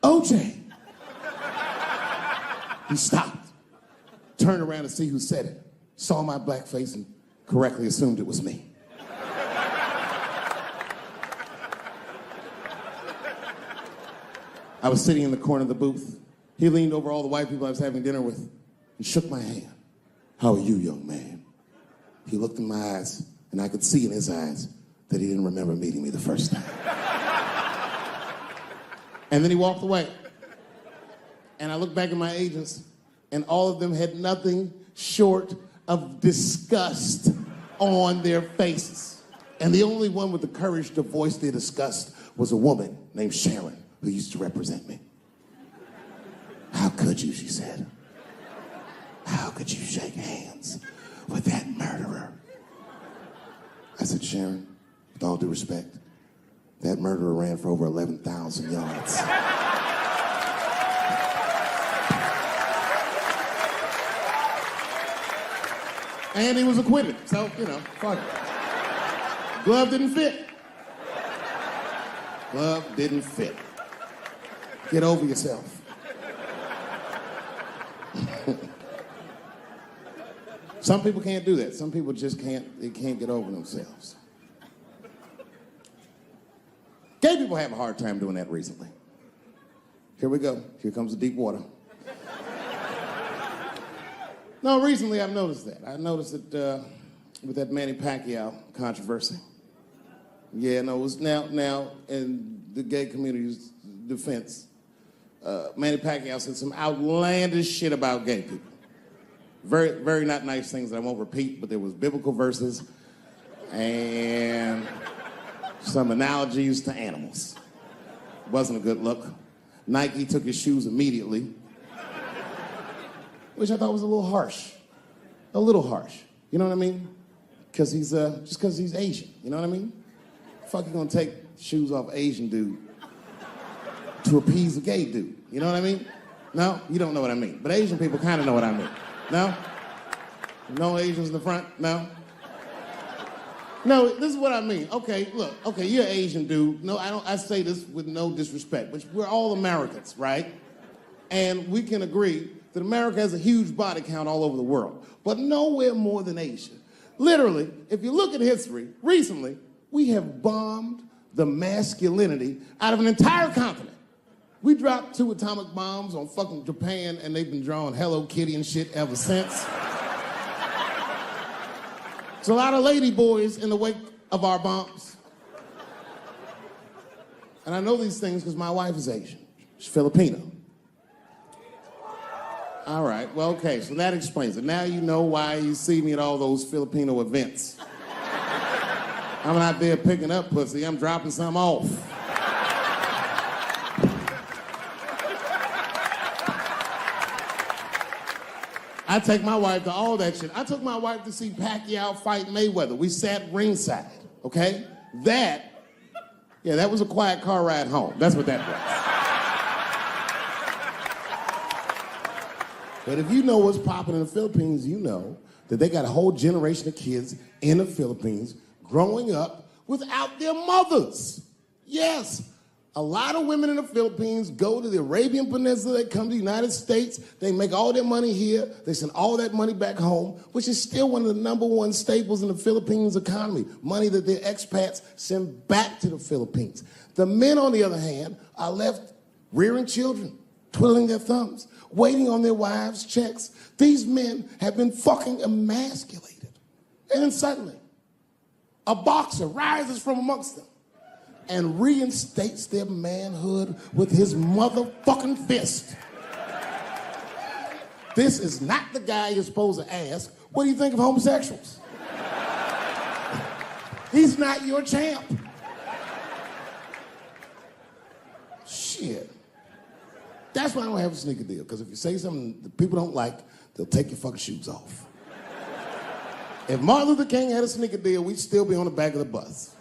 O.J. He stopped, turned around to see who said it, saw my black face, and correctly assumed it was me. I was sitting in the corner of the booth. He leaned over all the white people I was having dinner with and shook my hand. How are you, young man? He looked in my eyes, and I could see in his eyes that he didn't remember meeting me the first time. And then he walked away. And I looked back at my agents, and all of them had nothing short of disgust on their faces. And the only one with the courage to voice their disgust was a woman named Sharon, who used to represent me. How could you, she said. How could you shake hands with that murderer? I said, Sharon, with all due respect, that murderer ran for over 11,000 yards. And he was acquitted, so, fuck it. Glove didn't fit. Glove didn't fit. Get over yourself. Some people can't do that. Some people just they can't get over themselves. Gay people have a hard time doing that recently. Here we go. Here comes the deep water. No, recently I've noticed that. I noticed it with that Manny Pacquiao controversy. Yeah, no, it was now in the gay community's defense, Manny Pacquiao said some outlandish shit about gay people. Very, very not nice things that I won't repeat, but there was biblical verses and some analogies to animals. Wasn't a good look. Nike took his shoes immediately, which I thought was a little harsh. A little harsh. You know what I mean? Because he's, just because he's Asian. You know what I mean? Fuck you gonna take shoes off Asian dude to appease a gay dude? You know what I mean? No? You don't know what I mean. But Asian people kind of know what I mean. No? No Asians in the front? No? No, this is what I mean. Okay, look. Okay, you're an Asian dude. No, I say this with no disrespect, but we're all Americans, right? And we can agree that America has a huge body count all over the world, but nowhere more than Asia. Literally, if you look at history, recently, we have bombed the masculinity out of an entire continent. We dropped 2 atomic bombs on fucking Japan, and they've been drawing Hello Kitty and shit ever since. There's a lot of lady boys in the wake of our bombs. And I know these things because my wife is Asian. She's Filipino. All right, well, okay, so that explains it. Now you know why you see me at all those Filipino events. I'm not there picking up pussy, I'm dropping some off. I take my wife to all that shit. I took my wife to see Pacquiao fight Mayweather. We sat ringside, okay? That was a quiet car ride home. That's what that was. But if you know what's popping in the Philippines, you know that they got a whole generation of kids in the Philippines growing up without their mothers. Yes, a lot of women in the Philippines go to the Arabian Peninsula, they come to the United States, they make all their money here, they send all that money back home, which is still one of the #1 staples in the Philippines economy, money that their expats send back to the Philippines. The men, on the other hand, are left rearing children, twiddling their thumbs, waiting on their wives' checks. These men have been fucking emasculated. And then suddenly, a boxer rises from amongst them and reinstates their manhood with his motherfucking fist. This is not the guy you're supposed to ask, what do you think of homosexuals? He's not your champ. Shit. That's why I don't have a sneaker deal, because if you say something that people don't like, they'll take your fucking shoes off. If Martin Luther King had a sneaker deal, we'd still be on the back of the bus.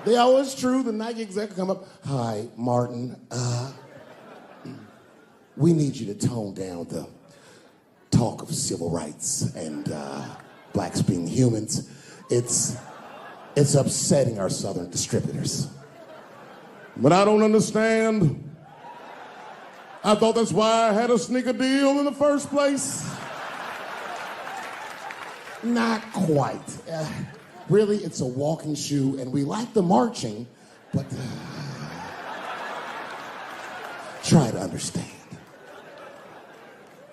They always true, the Nike exec come up, hi, Martin, we need you to tone down the talk of civil rights and blacks being humans. It's upsetting our southern distributors. But I don't understand. I thought that's why I had a sneaker deal in the first place. Not quite. Really, it's a walking shoe, and we like the marching, but try to understand.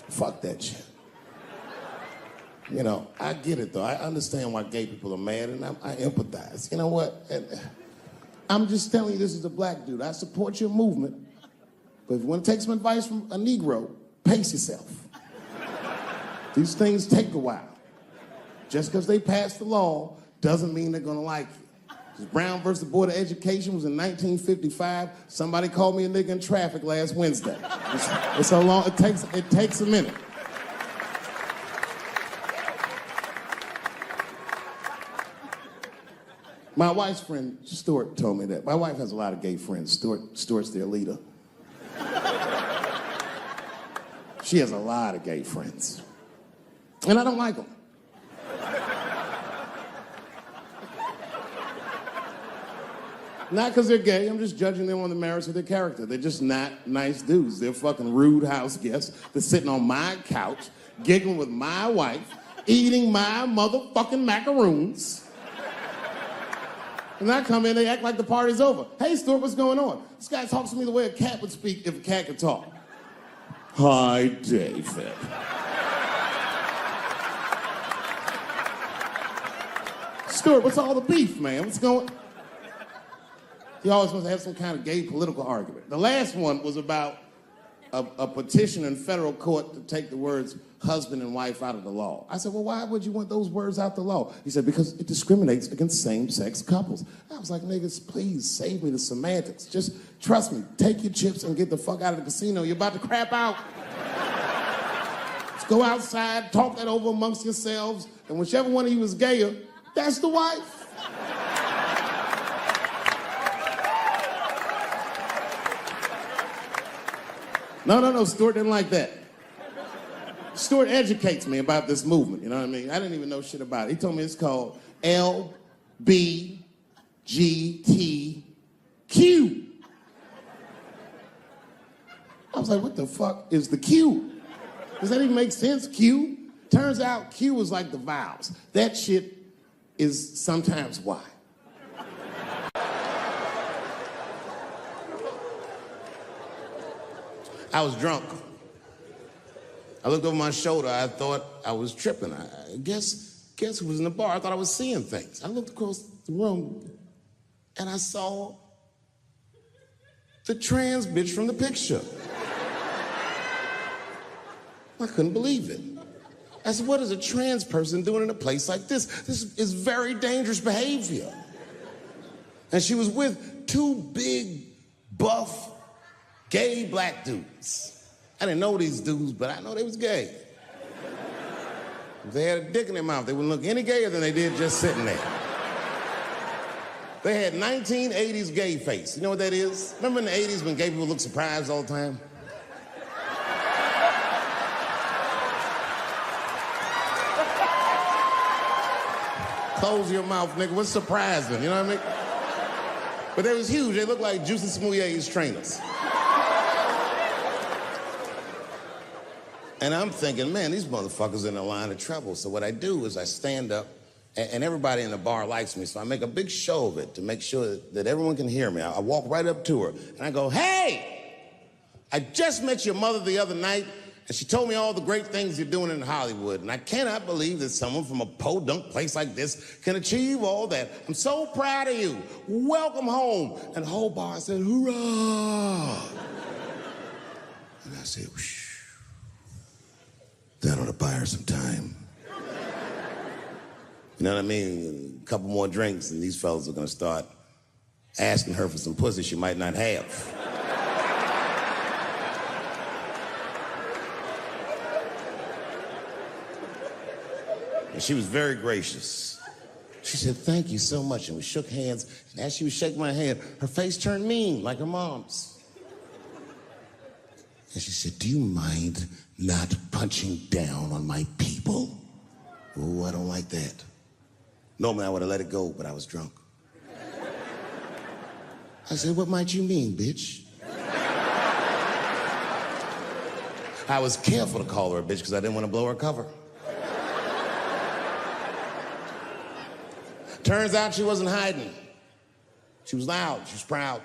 Fuck that shit. You know, I get it, though. I understand why gay people are mad, and I empathize. You know what? I'm just telling you, this is a black dude. I support your movement, but if you want to take some advice from a Negro, pace yourself. These things take a while. Just because they passed the law doesn't mean they're gonna like you. Brown versus the Board of Education was in 1955. Somebody called me a nigga in traffic last Wednesday. It's so long, it takes a minute. My wife's friend, Stuart, told me that. My wife has a lot of gay friends. Stuart's their leader. She has a lot of gay friends. And I don't like them. Not because they're gay, I'm just judging them on the merits of their character. They're just not nice dudes. They're fucking rude house guests. They're sitting on my couch, giggling with my wife, eating my motherfucking macaroons. And I come in, they act like the party's over. Hey, Stuart, what's going on? This guy talks to me the way a cat would speak if a cat could talk. Hi, David. Stuart, what's all the beef, man? What's going on? He always wants to have some kind of gay political argument. The last one was about a petition in federal court to take the words husband and wife out of the law. I said, well, why would you want those words out the law? He said, because it discriminates against same-sex couples. I was like, niggas, please save me the semantics. Just trust me, take your chips and get the fuck out of the casino. You're about to crap out. Let's go outside, talk that over amongst yourselves, and whichever one of you is gayer, that's the wife. No, Stuart didn't like that. Stuart educates me about this movement, you know what I mean? I didn't even know shit about it. He told me it's called LBGTQ. I was like, what the fuck is the Q? Does that even make sense, Q? Turns out Q was like the vowels. That shit is sometimes Y. I was drunk. I looked over my shoulder. I thought I was tripping. I guess who was in the bar? I thought I was seeing things. I looked across the room and I saw the trans bitch from the picture. I couldn't believe it. I said, what is a trans person doing in a place like this? This is very dangerous behavior. And she was with two big, buff, gay black dudes. I didn't know these dudes, but I know they was gay. If they had a dick in their mouth, they wouldn't look any gayer than they did just sitting there. They had 1980s gay face. You know what that is? Remember in the 80s when gay people looked surprised all the time? Close your mouth, nigga. What's surprising? You know what I mean? But they was huge. They looked like Juicy Smouillet's trainers. And I'm thinking, man, these motherfuckers in a line of trouble. So what I do is I stand up, and everybody in the bar likes me, so I make a big show of it to make sure that everyone can hear me. I walk right up to her, and I go, hey, I just met your mother the other night, and she told me all the great things you're doing in Hollywood, and I cannot believe that someone from a podunk place like this can achieve all that. I'm so proud of you. Welcome home. And the whole bar said, hoorah. And I said, whoosh. That ought to buy her some time. You know what I mean? A couple more drinks and these fellas are gonna start asking her for some pussy she might not have. And she was very gracious. She said, thank you so much. And we shook hands. And as she was shaking my hand, her face turned mean like her mom's. And she said, do you mind not punching down on my people? Oh, I don't like that. Normally I would have let it go, but I was drunk. I said, what might you mean, bitch? I was careful to call her a bitch because I didn't want to blow her cover. Turns out she wasn't hiding. She was loud, she was proud.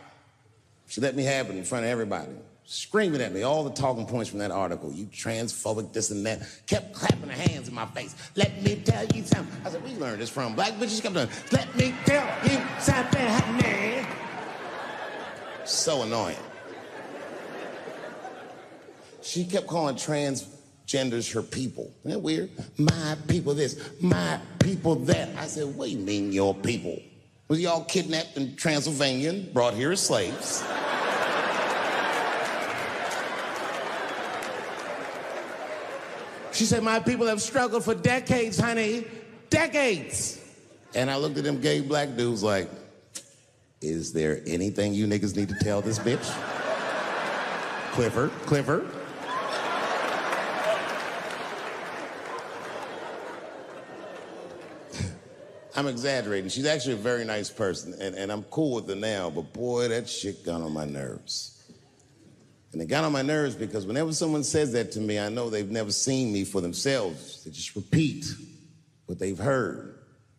She let me have it in front of everybody. Screaming at me, all the talking points from that article. You transphobic, this and that. Kept clapping her hands in my face. Let me tell you something. I said, we learned this from black bitches. Kept doing, let me tell you something, honey. So annoying. She kept calling transgenders her people. Isn't that weird? My people this, my people that. I said, what do you mean your people? Was y'all kidnapped in Transylvania and brought here as slaves? She said, my people have struggled for decades, honey. Decades. And I looked at them gay black dudes like, is there anything you niggas need to tell this bitch? Clifford. I'm exaggerating. She's actually a very nice person, and I'm cool with her now, but boy, that shit got on my nerves. And it got on my nerves because whenever someone says that to me, I know they've never seen me for themselves. They just repeat what they've heard.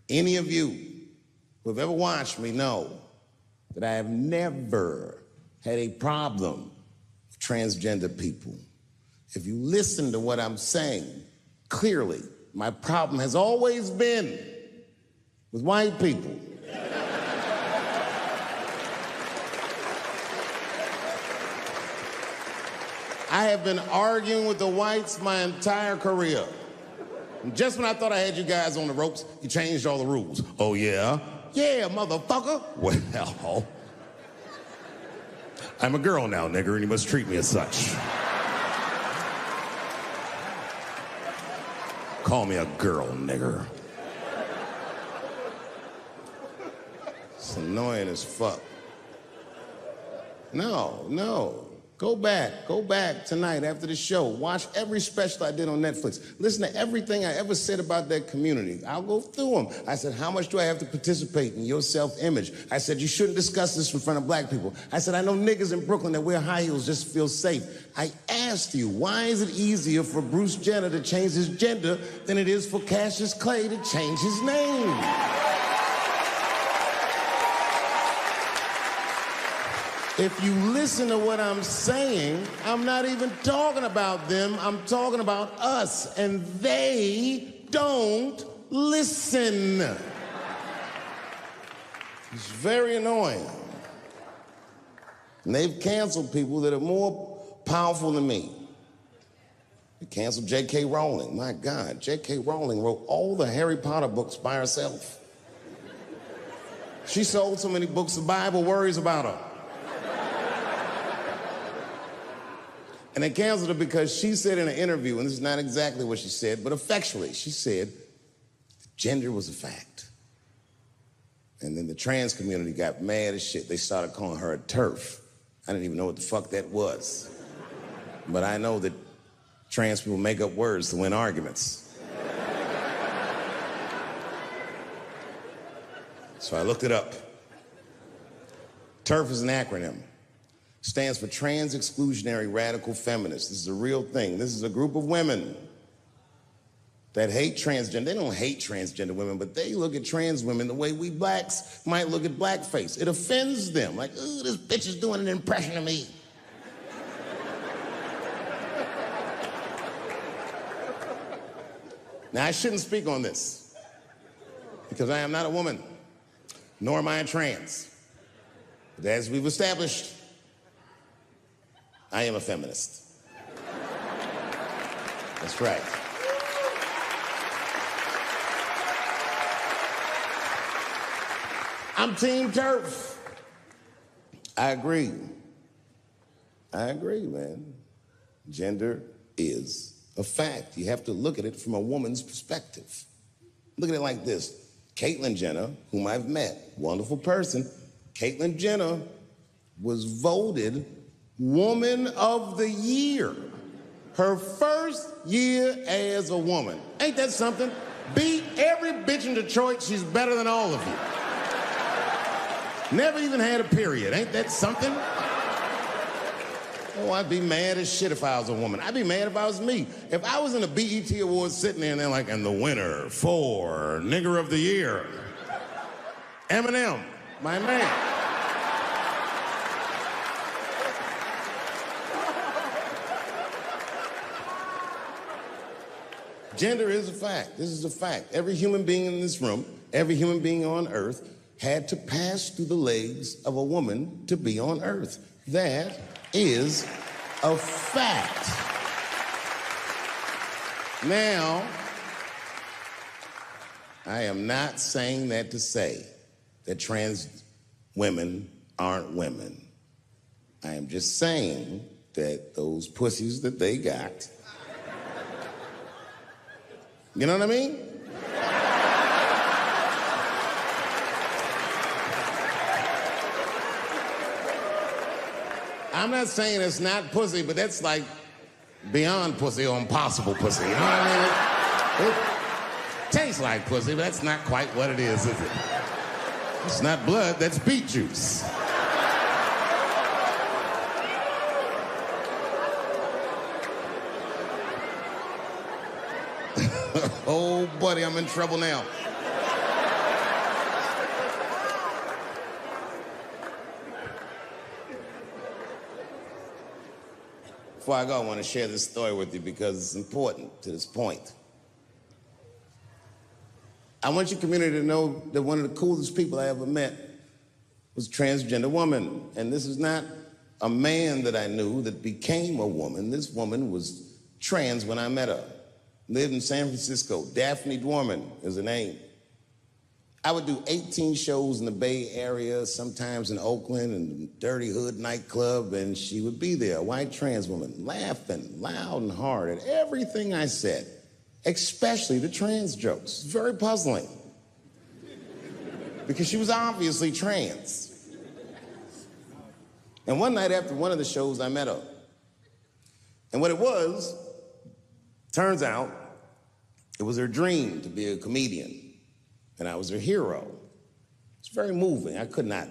Any of you who have ever watched me know that I have never had a problem with transgender people. If you listen to what I'm saying, clearly, my problem has always been with white people. I have been arguing with the whites my entire career. And just when I thought I had you guys on the ropes, you changed all the rules. Oh, yeah? Yeah, motherfucker. Well, I'm a girl now, nigger, and you must treat me as such. Call me a girl, nigger. It's annoying as fuck. No. Go back tonight after the show. Watch every special I did on Netflix. Listen to everything I ever said about that community. I'll go through them. I said, how much do I have to participate in your self-image? I said, you shouldn't discuss this in front of black people. I said, I know niggas in Brooklyn that wear high heels just to feel safe. I asked you, why is it easier for Bruce Jenner to change his gender than it is for Cassius Clay to change his name? If you listen to what I'm saying, I'm not even talking about them, I'm talking about us, and they don't listen. It's very annoying. And they've canceled people that are more powerful than me. They canceled J.K. Rowling. My God, J.K. Rowling wrote all the Harry Potter books by herself. She sold so many books, the Bible worries about her. And they canceled her because she said in an interview, and this is not exactly what she said, but effectually, she said gender was a fact. And then the trans community got mad as shit. They started calling her a TERF. I didn't even know what the fuck that was. But I know that trans people make up words to win arguments. So I looked it up. TERF is an acronym. Stands for Trans Exclusionary Radical Feminists. This is a real thing. This is a group of women that hate transgender. They don't hate transgender women, but they look at trans women the way we blacks might look at blackface. It offends them. Like, ooh, this bitch is doing an impression of me. Now, I shouldn't speak on this because I am not a woman, nor am I a trans. But as we've established, I am a feminist. That's right. I'm Team TERF. I agree, man. Gender is a fact. You have to look at it from a woman's perspective. Look at it like this. Caitlyn Jenner, whom I've met, wonderful person, Caitlyn Jenner was voted Woman of the Year. Her first year as a woman. Ain't that something? Beat every bitch in Detroit. She's better than all of you. Never even had a period. Ain't that something? Oh, I'd be mad as shit if I was a woman. I'd be mad if I was me. If I was in a BET Awards sitting there and they're like, and the winner for Nigger of the Year, Eminem, my man. Gender is a fact. This is a fact. Every human being in this room, every human being on earth had to pass through the legs of a woman to be on earth. That is a fact. Now, I am not saying that to say that trans women aren't women. I am just saying that those pussies that they got, you know what I mean? I'm not saying it's not pussy, but that's like beyond pussy or impossible pussy. You know what I mean? tastes like pussy, but that's not quite what it is it? It's not blood, that's beet juice. Oh, buddy, I'm in trouble now. Before I go, I want to share this story with you because it's important to this point. I want your community to know that one of the coolest people I ever met was a transgender woman. And this is not a man that I knew that became a woman. This woman was trans when I met her. Lived in San Francisco. Daphne Dorman is her name. I would do 18 shows in the Bay Area, sometimes in Oakland and Dirty Hood nightclub, and she would be there, a white trans woman, laughing loud and hard at everything I said, especially the trans jokes. Very puzzling. Because she was obviously trans. And one night after one of the shows, I met her. And what it was, turns out, it was her dream to be a comedian. And I was her hero. It's very moving. I could not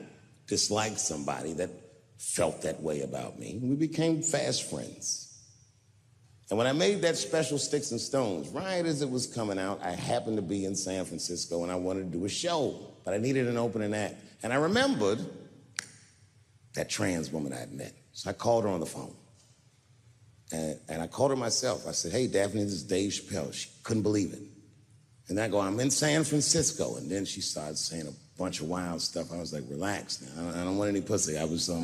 dislike somebody that felt that way about me. We became fast friends. And when I made that special Sticks and Stones, right as it was coming out, I happened to be in San Francisco and I wanted to do a show, but I needed an opening act. And I remembered that trans woman I had met. So I called her on the phone. And I called her myself. I said, "Hey, Daphne, this is Dave Chappelle." She couldn't believe it. And I go, "I'm in San Francisco." And then she started saying a bunch of wild stuff. I was like, "Relax now. I don't want any pussy." I was, I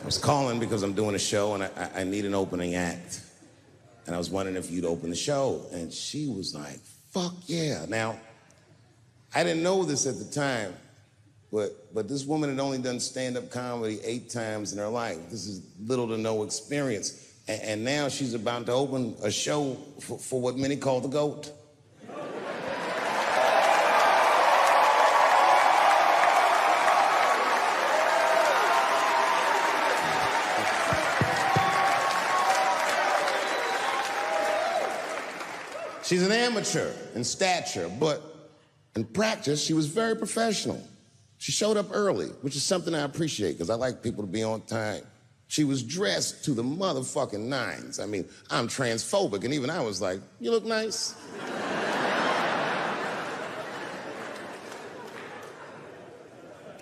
was calling because I'm doing a show and I need an opening act. And I was wondering if you'd open the show. And she was like, "Fuck yeah." Now, I didn't know this at the time, but this woman had only done stand-up comedy 8 times in her life. This is little to no experience. And now she's about to open a show for what many call the GOAT. She's an amateur in stature, but in practice, she was very professional. She showed up early, which is something I appreciate, because I like people to be on time. She was dressed to the motherfucking nines. I mean, I'm transphobic, and even I was like, "You look nice."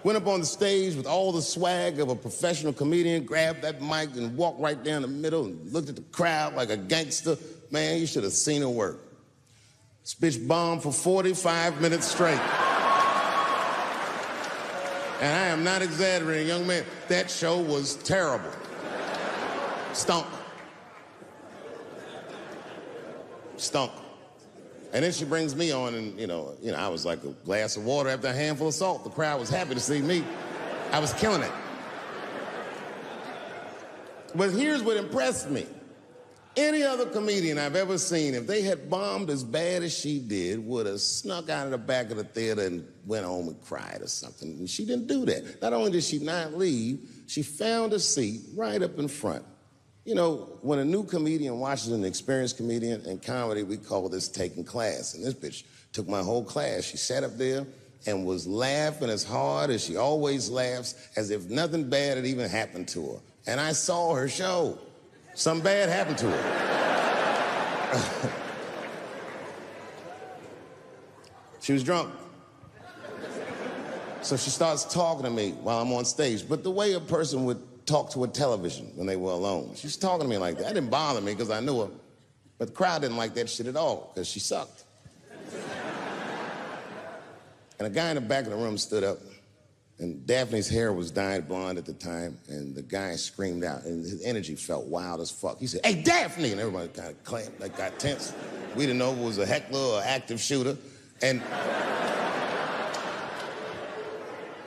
Went up on the stage with all the swag of a professional comedian, grabbed that mic and walked right down the middle and looked at the crowd like a gangster. Man, you should have seen her work. This bitch bombed for 45 minutes straight. And I am not exaggerating, young man. That show was terrible. Stunk. Stunk. And then she brings me on, and you know, I was like a glass of water after a handful of salt. The crowd was happy to see me. I was killing it. But here's what impressed me. Any other comedian I've ever seen, if they had bombed as bad as she did, would have snuck out of the back of the theater and went home and cried or something. And she didn't do that. Not only did she not leave, she found a seat right up in front. You know, when a new comedian watches an experienced comedian in comedy, we call this taking class. And this bitch took my whole class. She sat up there and was laughing as hard as she always laughs, as if nothing bad had even happened to her. And I saw her show. Something bad happened to her. She was drunk. So she starts talking to me while I'm on stage, but the way a person would talk to a television when they were alone. She's talking to me like that. That didn't bother me because I knew her, but the crowd didn't like that shit at all because she sucked. And a guy in the back of the room stood up, and Daphne's hair was dyed blonde at the time, and the guy screamed out, and his energy felt wild as fuck. He said, "Hey, Daphne!" And everybody kind of clamped, like got tense. We didn't know if it was a heckler or active shooter. And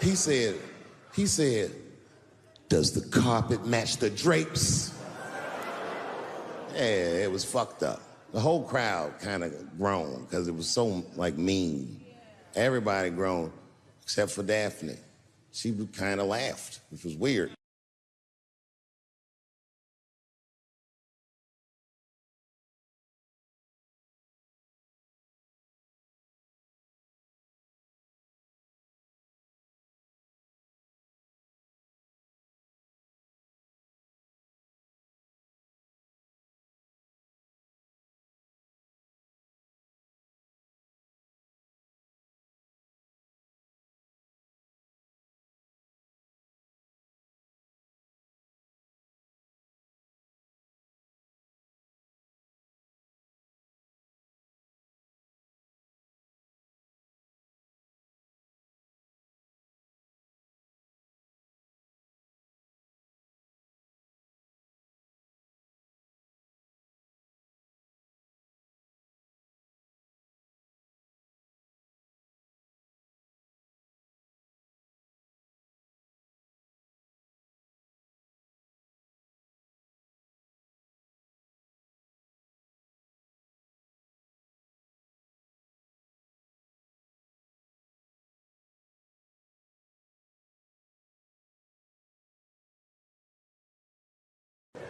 he said, "Does the carpet match the drapes?" Yeah, it was fucked up. The whole crowd kind of groaned because it was so, like, mean. Everybody groaned, except for Daphne. She kind of laughed, which was weird.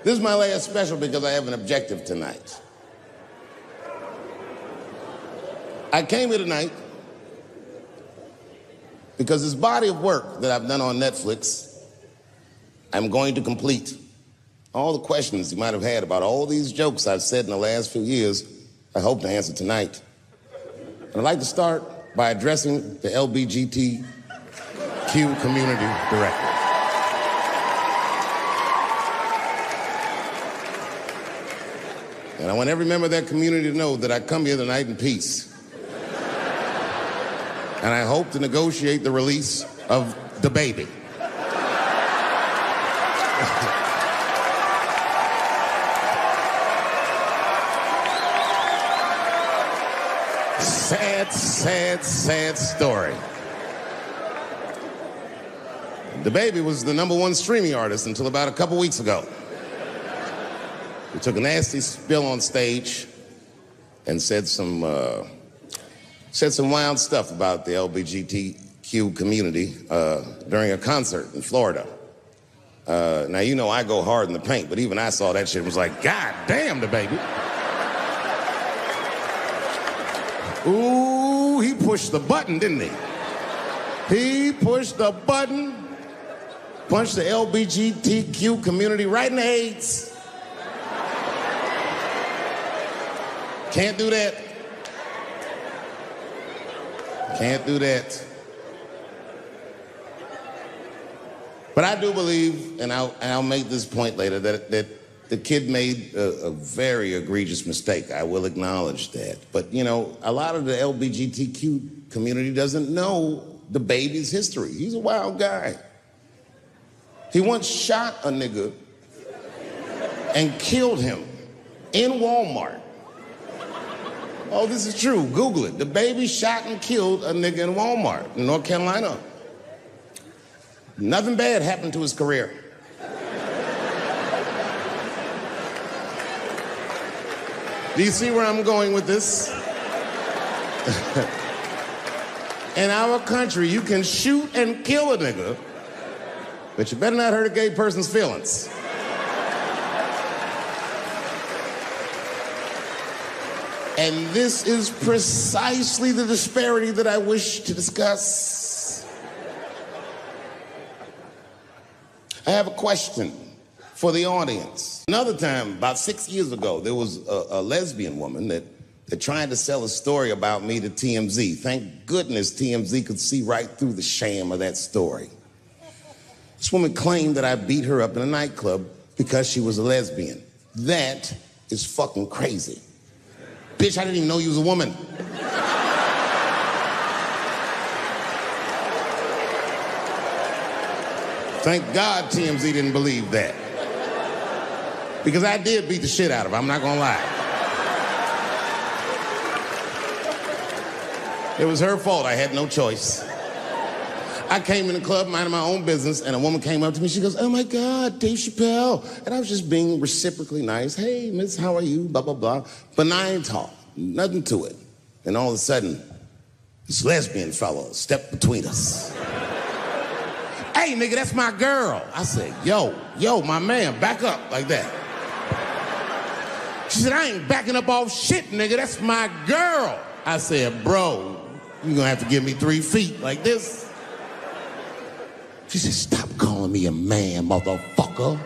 This is my last special because I have an objective tonight. I came here tonight because this body of work that I've done on Netflix, I'm going to complete. All the questions you might have had about all these jokes I've said in the last few years, I hope to answer tonight. And I'd like to start by addressing the LBGTQ community directly. And I want every member of that community to know that I come here tonight in peace. And I hope to negotiate the release of the baby. Sad, sad, sad story. The baby was the #1 streaming artist until about a couple weeks ago. He took a nasty spill on stage and said some wild stuff about the LGBTQ community during a concert in Florida. Now, you know I go hard in the paint, but even I saw that shit and was like, God damn, the baby. Ooh, he pushed the button, didn't he? He pushed the button, punched the LGBTQ community right in the AIDS. Can't do that. Can't do that. But I do believe, and I'll make this point later, that the kid made a very egregious mistake. I will acknowledge that. But, you know, a lot of the LGBTQ community doesn't know the baby's history. He's a wild guy. He once shot a nigga and killed him in Walmart. Oh, this is true. Google it. The baby shot and killed a nigga in Walmart in North Carolina. Nothing bad happened to his career. Do you see where I'm going with this? In our country, you can shoot and kill a nigga, but you better not hurt a gay person's feelings. And this is precisely the disparity that I wish to discuss. I have a question for the audience. Another time, about 6 years ago, there was a lesbian woman that tried to sell a story about me to TMZ. Thank goodness TMZ could see right through the sham of that story. This woman claimed that I beat her up in a nightclub because she was a lesbian. That is fucking crazy. Bitch, I didn't even know you was a woman. Thank God TMZ didn't believe that. Because I did beat the shit out of her, I'm not gonna lie. It was her fault, I had no choice. I came in the club minding my own business, and a woman came up to me, she goes, oh my God, Dave Chappelle. And I was just being reciprocally nice. Hey, miss, how are you? Blah, blah, blah. Benign talk, nothing to it. And all of a sudden, this lesbian fellow stepped between us. Hey, nigga, that's my girl. I said, yo, my man, back up like that. She said, I ain't backing up off shit, nigga, that's my girl. I said, bro, you're gonna have to give me 3 feet like this. She said, stop calling me a man, motherfucker.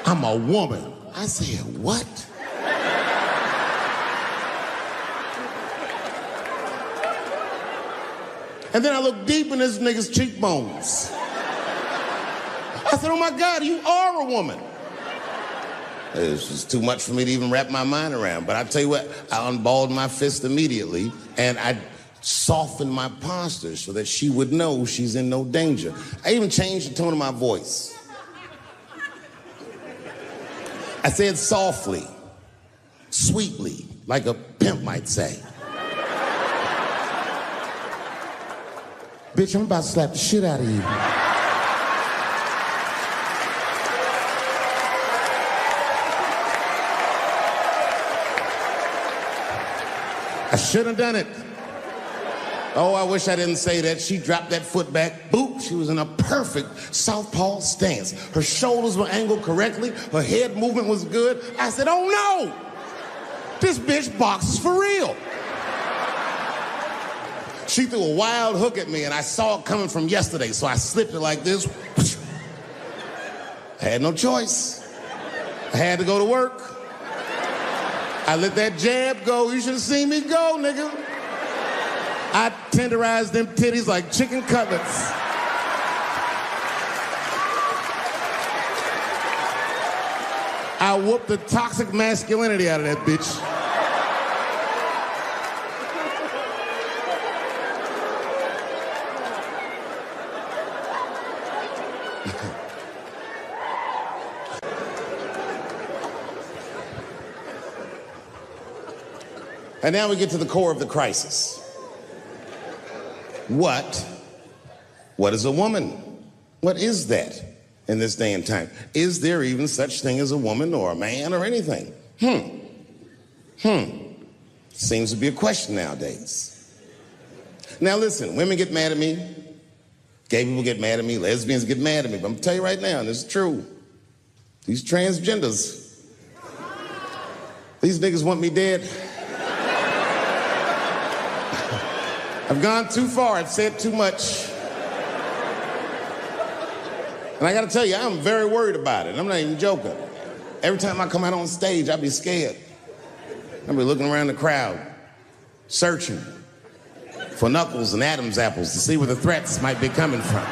I'm a woman. I said, what? And then I looked deep in this nigga's cheekbones. I said, oh my God, you are a woman. It was just too much for me to even wrap my mind around. But I tell you what, I unballed my fist immediately, and I softened my posture so that she would know she's in no danger. I even changed the tone of my voice. I said softly, sweetly, like a pimp might say. Bitch, I'm about to slap the shit out of you. I should have done it. Oh, I wish I didn't say that. She dropped that foot back. Boop. She was in a perfect southpaw stance. Her shoulders were angled correctly. Her head movement was good. I said, oh no! This bitch boxes for real. She threw a wild hook at me and I saw it coming from yesterday, so I slipped it like this. I had no choice. I had to go to work. I let that jab go. You should have seen me go, nigga. I tenderized them titties like chicken cutlets. I whooped the toxic masculinity out of that bitch. And now we get to the core of the crisis. What is a woman? What is that in this day and time? Is there even such thing as a woman or a man or anything? Seems to be a question nowadays. Now listen, women get mad at me. Gay people get mad at me. Lesbians get mad at me. But I'm gonna tell you right now, and this is true. These transgenders, these niggas want me dead. I've gone too far. I've said too much. And I got to tell you, I'm very worried about it. I'm not even joking. Every time I come out on stage, I be scared. I be looking around the crowd, searching for knuckles and Adam's apples to see where the threats might be coming from.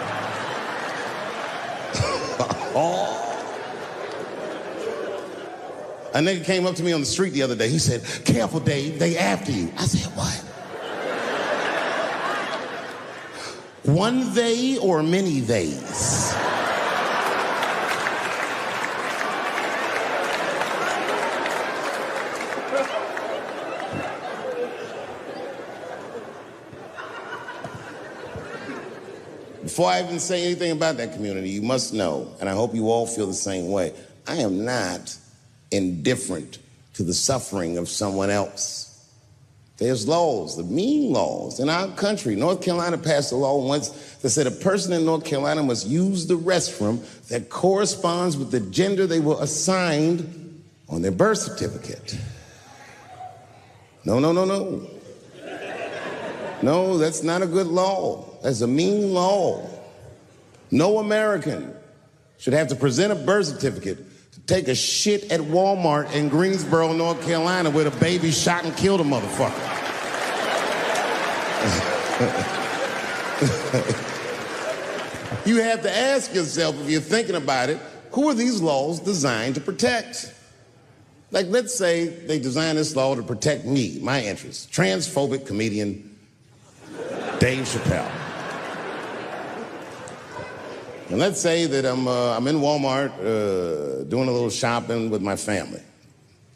A nigga came up to me on the street the other day. He said, "Careful, Dave, they after you." I said, "What? One they or many theys?" Before I even say anything about that community, you must know, and I hope you all feel the same way, I am not indifferent to the suffering of someone else. There's laws, the mean laws. In our country, North Carolina passed a law once that said a person in North Carolina must use the restroom that corresponds with the gender they were assigned on their birth certificate. No. No, that's not a good law. That's a mean law. No American should have to present a birth certificate to take a shit at Walmart in Greensboro, North Carolina, where the baby shot and killed a motherfucker. You have to ask yourself, if you're thinking about it, who are these laws designed to protect? Like, let's say they designed this law to protect me, my interests. Transphobic comedian Dave Chappelle. And let's say that I'm in Walmart doing a little shopping with my family.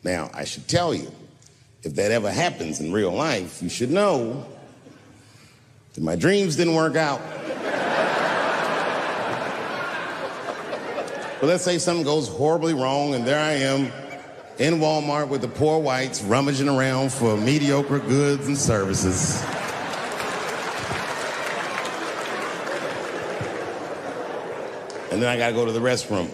Now, I should tell you, if that ever happens in real life, you should know that my dreams didn't work out. But let's say something goes horribly wrong, and there I am in Walmart with the poor whites rummaging around for mediocre goods and services. And then I gotta go to the restroom.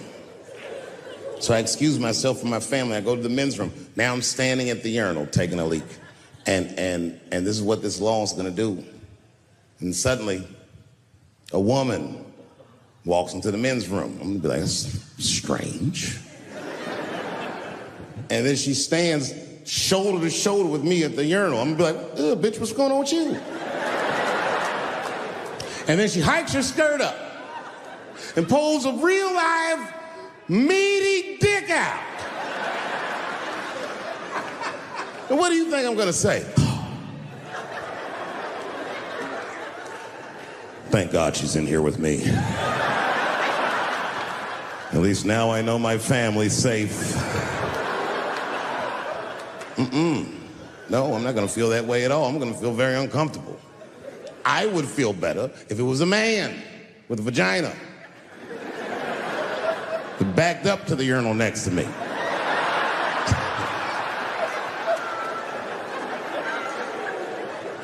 So I excuse myself from my family. I go to the men's room. Now I'm standing at the urinal taking a leak. And this is what this law is gonna do. And suddenly, a woman walks into the men's room. I'm gonna be like, that's strange. And then she stands shoulder to shoulder with me at the urinal. I'm gonna be like, ugh, bitch, what's going on with you? And then she hikes her skirt up and pulls a real live, meaty dick out. And what do you think I'm gonna say? Thank God she's in here with me. At least now I know my family's safe. No, I'm not gonna feel that way at all. I'm gonna feel very uncomfortable. I would feel better if it was a man with a vagina that backed up to the urinal next to me.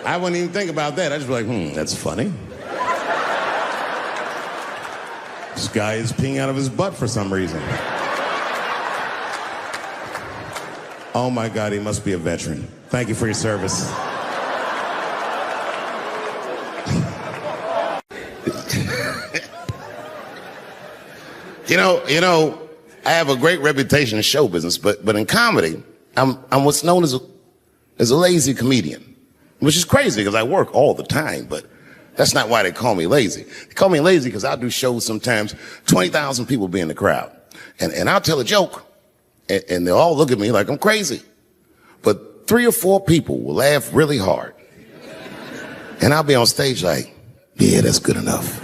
I wouldn't even think about that. I'd just be like, that's funny. This guy is peeing out of his butt for some reason. Oh my God, he must be a veteran. Thank you for your service. You know, I have a great reputation in show business, but in comedy, I'm what's known as a lazy comedian, which is crazy because I work all the time, but that's not why they call me lazy. They call me lazy because I'll do shows sometimes, 20,000 people be in the crowd. And I'll tell a joke, and they'll all look at me like I'm crazy. But 3 or 4 people will laugh really hard. And I'll be on stage like, yeah, that's good enough.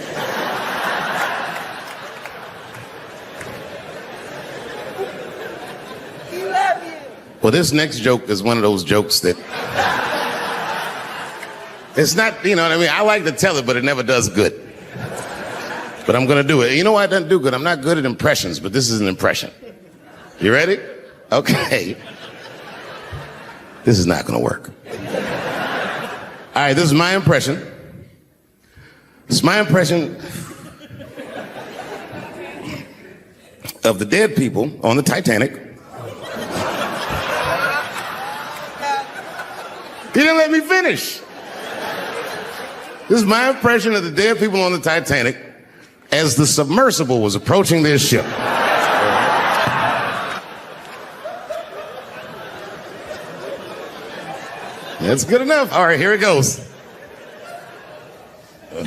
We love you. Well, this next joke is one of those jokes that... It's not, you know what I mean? I like to tell it, but it never does good. But I'm gonna do it. You know why it doesn't do good? I'm not good at impressions, but this is an impression. You ready? Okay. This is not gonna work. All right, this is my impression. It's my impression of the dead people on the Titanic. You didn't let me finish. This is my impression of the dead people on the Titanic as the submersible was approaching their ship. That's good enough. All right, here it goes. I'm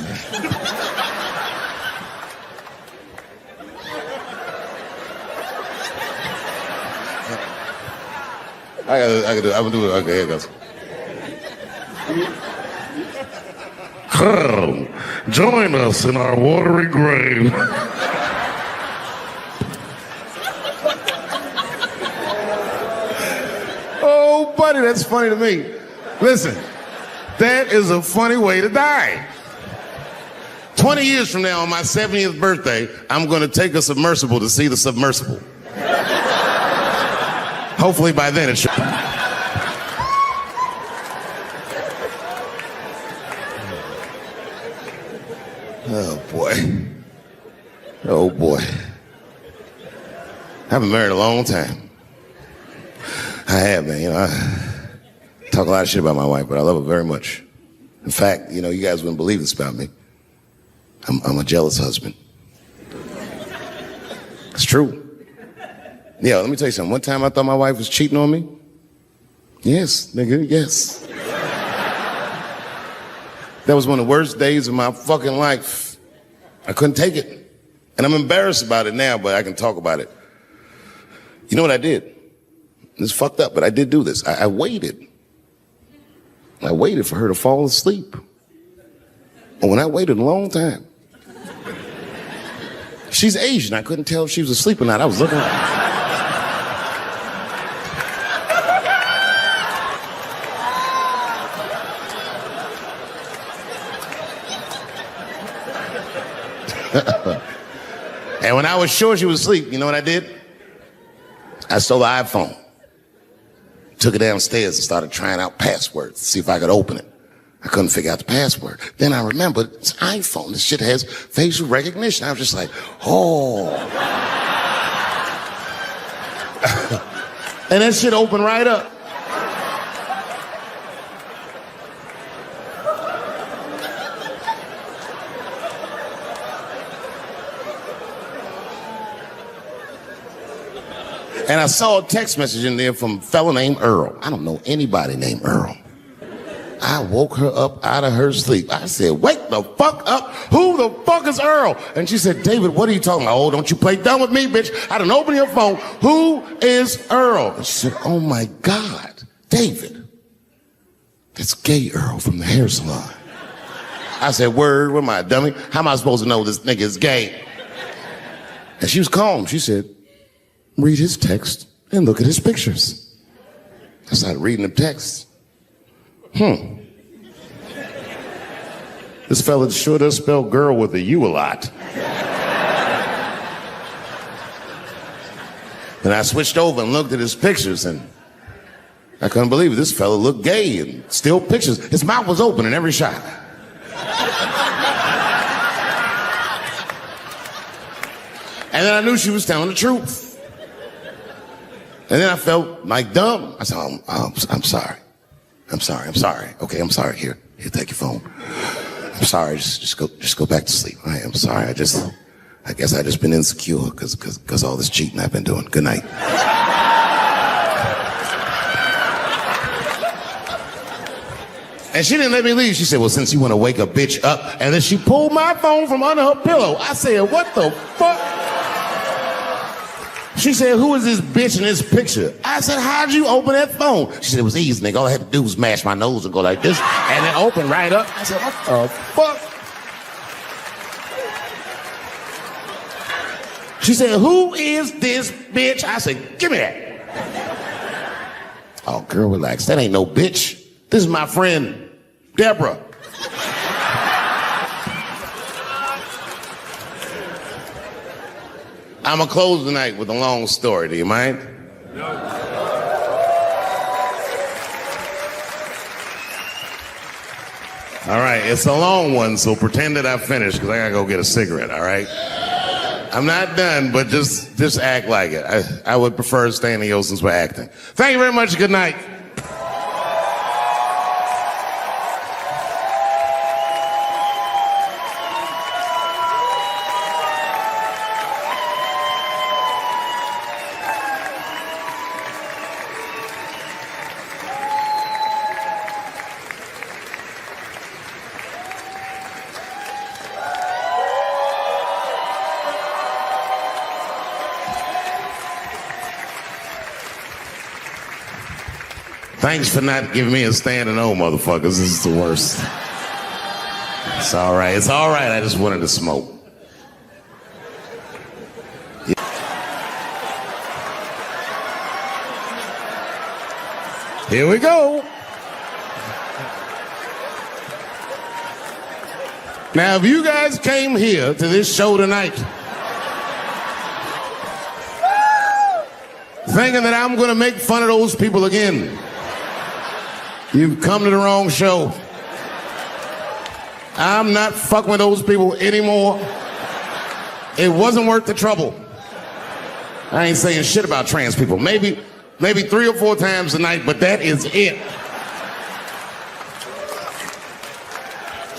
gonna do it. Okay, here it goes. Join us in our watery grave. Oh, buddy, that's funny to me. Listen, that is a funny way to die. 20 years from now, on my 70th birthday, I'm going to take a submersible to see the submersible. Hopefully by then it should... Oh, boy. Oh, boy. I've been married a long time. I have, man. You know, I talk a lot of shit about my wife, but I love her very much. In fact, you know, you guys wouldn't believe this about me. I'm a jealous husband. It's true. Yeah, let me tell you something. One time I thought my wife was cheating on me. Yes, nigga, yes. That was one of the worst days of my fucking life. I couldn't take it. And I'm embarrassed about it now, but I can talk about it. You know what I did? It's fucked up, but I did do this. I waited. I waited for her to fall asleep. And when I waited a long time, she's Asian. I couldn't tell if she was asleep or not. I was looking at her. And when I was sure she was asleep, you know what I did? I stole the iPhone, took it downstairs and started trying out passwords to see if I could open it. I couldn't figure out the password. Then I remembered it's iPhone. This shit has facial recognition. I was just like, oh. And that shit opened right up. And I saw a text message in there from a fella named Earl. I don't know anybody named Earl. I woke her up out of her sleep. I said, wake the fuck up. Who the fuck is Earl? And she said, David, what are you talking about? Oh, don't you play dumb with me, bitch. I done open your phone. Who is Earl? And she said, oh my God, David. That's gay Earl from the hair salon. I said, word, what am I, dummy? How am I supposed to know this nigga is gay? And she was calm. She said, read his text and look at his pictures. I started reading the text. This fella sure does spell girl with a U a lot. And I switched over and looked at his pictures, and I couldn't believe it. This fella looked gay and still pictures. His mouth was open in every shot. And then I knew she was telling the truth. And then I felt like dumb. I said, I'm sorry. I'm sorry. Okay, I'm sorry. Here, take your phone. I'm sorry. Just go back to sleep. I'm sorry. I guess I just been insecure because all this cheating I've been doing. Good night. And she didn't let me leave. She said, well, since you want to wake a bitch up. And then she pulled my phone from under her pillow. I said, what the fuck? She said, who is this bitch in this picture? I said, how'd you open that phone? She said, it was easy, nigga. All I had to do was mash my nose and go like this, and it opened right up. I said, what the fuck? She said, who is this bitch? I said, give me that. Oh, girl, relax. That ain't no bitch. This is my friend, Deborah. I'm going to close tonight with a long story. Do you mind? No. All right, it's a long one, so pretend that I finished because I got to go get a cigarette, all right? I'm not done, but just act like it. I would prefer staying in the Oceans for acting. Thank you very much. Good night. Thanks for not giving me a standing O, motherfuckers. This is the worst. It's all right. It's all right. I just wanted to smoke. Yeah. Here we go. Now, if you guys came here to this show tonight thinking that I'm going to make fun of those people again, you've come to the wrong show. I'm not fucking with those people anymore. It wasn't worth the trouble. I ain't saying shit about trans people. Maybe 3 or 4 times a night, but that is it.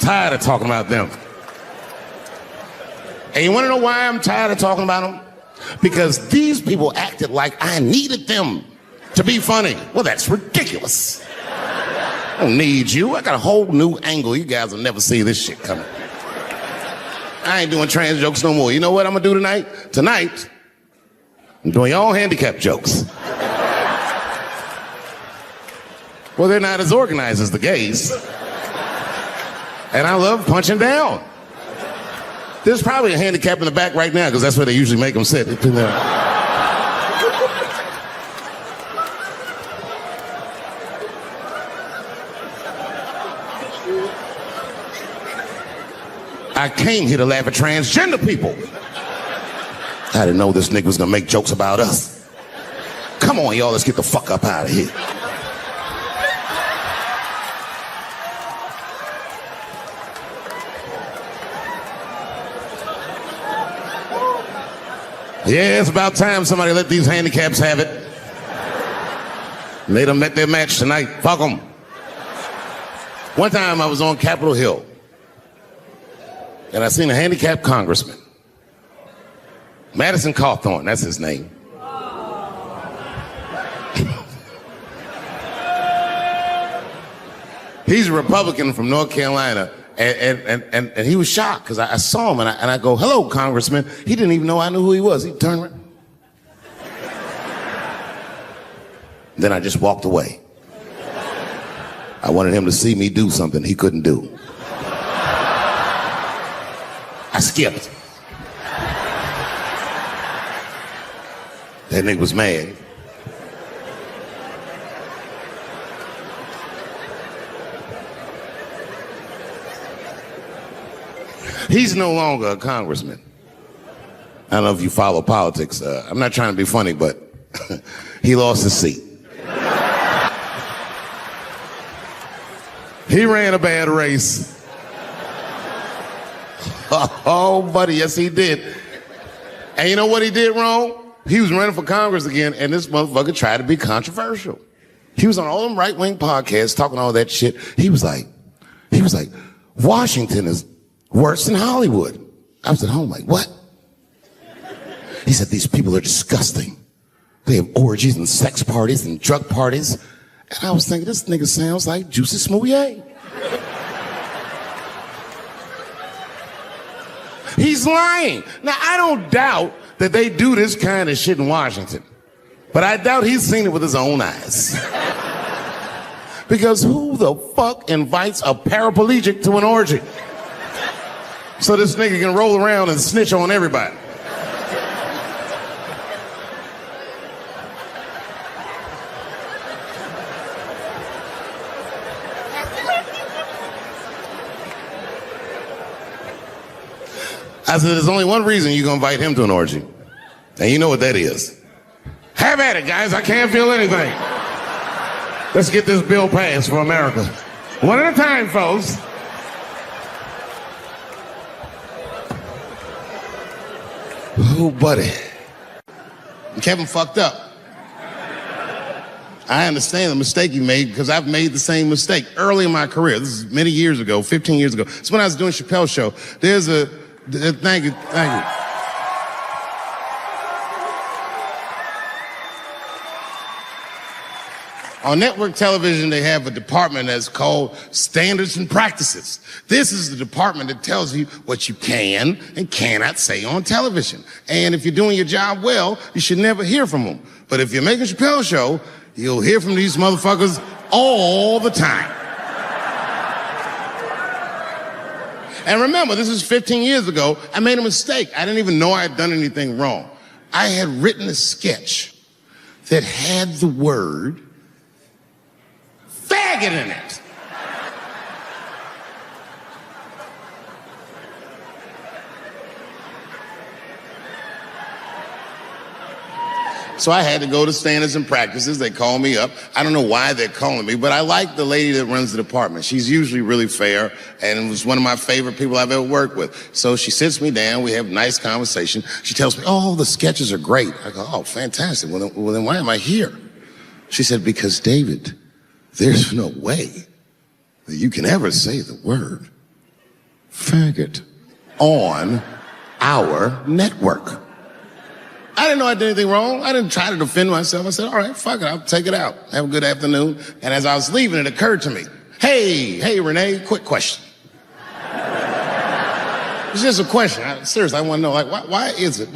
Tired of talking about them. And you want to know why I'm tired of talking about them? Because these people acted like I needed them to be funny. Well, that's ridiculous. I don't need you. I got a whole new angle. You guys will never see this shit coming. I ain't doing trans jokes no more. You know what I'm gonna do tonight? Tonight, I'm doing your own handicap jokes. Well, they're not as organized as the gays. And I love punching down. There's probably a handicap in the back right now because that's where they usually make them sit. I came here to laugh at transgender people. I didn't know this nigga was gonna make jokes about us. Come on, y'all, let's get the fuck up out of here. Yeah, it's about time somebody let these handicaps have it. They done met their match tonight. Fuck them. One time I was on Capitol Hill, and I seen a handicapped congressman. Madison Cawthorn, that's his name. He's a Republican from North Carolina, and he was shocked because I saw him, and I go, hello, Congressman. He didn't even know I knew who he was. He turned around. Then I just walked away. I wanted him to see me do something he couldn't do. I skipped. That nigga was mad. He's no longer a congressman. I don't know if you follow politics. I'm not trying to be funny, but he lost his seat. He ran a bad race. Oh, buddy, yes, he did. And you know what he did wrong? He was running for Congress again, and this motherfucker tried to be controversial. He was on all them right-wing podcasts talking all that shit. He was like, Washington is worse than Hollywood. I was at home like, what? He said, these people are disgusting. They have orgies and sex parties and drug parties. And I was thinking, this nigga sounds like Juicy Smouye. He's lying. Now, I don't doubt that they do this kind of shit in Washington. But I doubt he's seen it with his own eyes. Because who the fuck invites a paraplegic to an orgy? So this nigga can roll around and snitch on everybody. I said, there's only one reason you're going to invite him to an orgy. And you know what that is. Have at it, guys. I can't feel anything. Let's get this bill passed for America. One at a time, folks. Oh, buddy. Kevin fucked up. I understand the mistake he made because I've made the same mistake early in my career. This is many years ago, 15 years ago. It's when I was doing Chappelle Show. There's a... Thank you. On network television, they have a department that's called Standards and Practices. This is the department that tells you what you can and cannot say on television. And if you're doing your job well, you should never hear from them. But if you're making a Chappelle Show, you'll hear from these motherfuckers all the time. And remember, this is 15 years ago. I made a mistake. I didn't even know I had done anything wrong. I had written a sketch that had the word faggot in it. So I had to go to Standards and Practices. They call me up. I don't know why they're calling me, but I like the lady that runs the department. She's usually really fair and was one of my favorite people I've ever worked with. So she sits me down. We have a nice conversation. She tells me, oh, the sketches are great. I go, oh, fantastic. Well, then why am I here? She said, because, David, there's no way that you can ever say the word faggot on our network. I didn't know I did anything wrong. I didn't try to defend myself. I said, all right, fuck it, I'll take it out. Have a good afternoon. And as I was leaving, it occurred to me, hey, Renee, quick question. It's just a question. Seriously, I want to know, like, why is it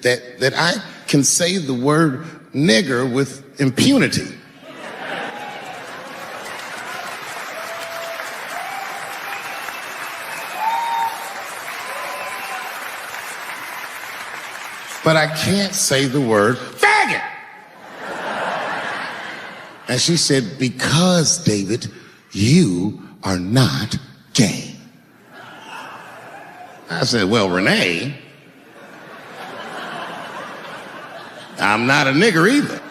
that I can say the word nigger with impunity? But I can't say the word faggot. And she said, because, David, you are not gay. I said, well, Renee, I'm not a nigger either.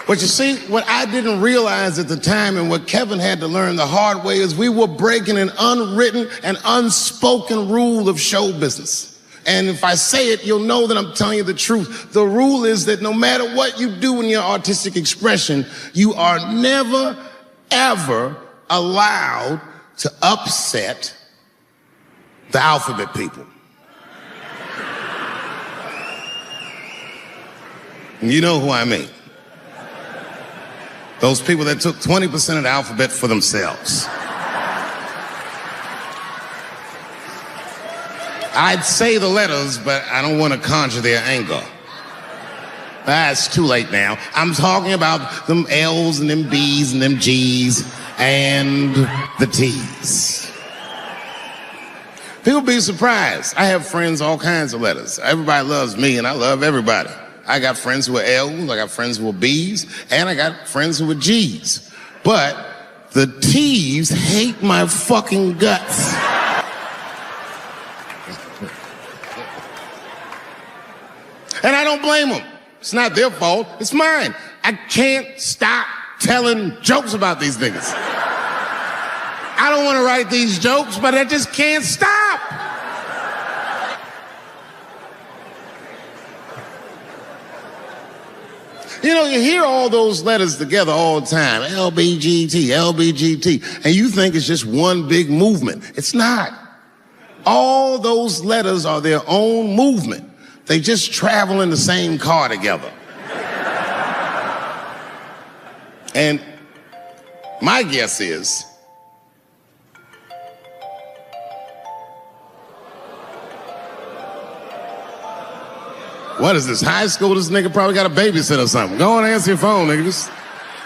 But you see, what I didn't realize at the time and what Kevin had to learn the hard way is we were breaking an unwritten and unspoken rule of show business. And if I say it, you'll know that I'm telling you the truth. The rule is that no matter what you do in your artistic expression, you are never, ever allowed to upset the alphabet people. You know who I mean. Those people that took 20% of the alphabet for themselves. I'd say the letters, but I don't want to conjure their anger. It's too late now. I'm talking about them L's and them B's and them G's and the T's. People be surprised. I have friends, all kinds of letters. Everybody loves me and I love everybody. I got friends who are L's, I got friends who are B's, and I got friends who are G's. But The T's hate my fucking guts. And I don't blame them. It's not their fault, it's mine. I can't stop telling jokes about these niggas. I don't want to write these jokes, but I just can't stop. You know, you hear all those letters together all the time. LBGT, LBGT. And you think it's just one big movement. It's not. All those letters are their own movement. They just travel in the same car together. And my guess is, what is this, high school? This nigga probably got a babysitter or something. Go on and answer your phone, nigga. Just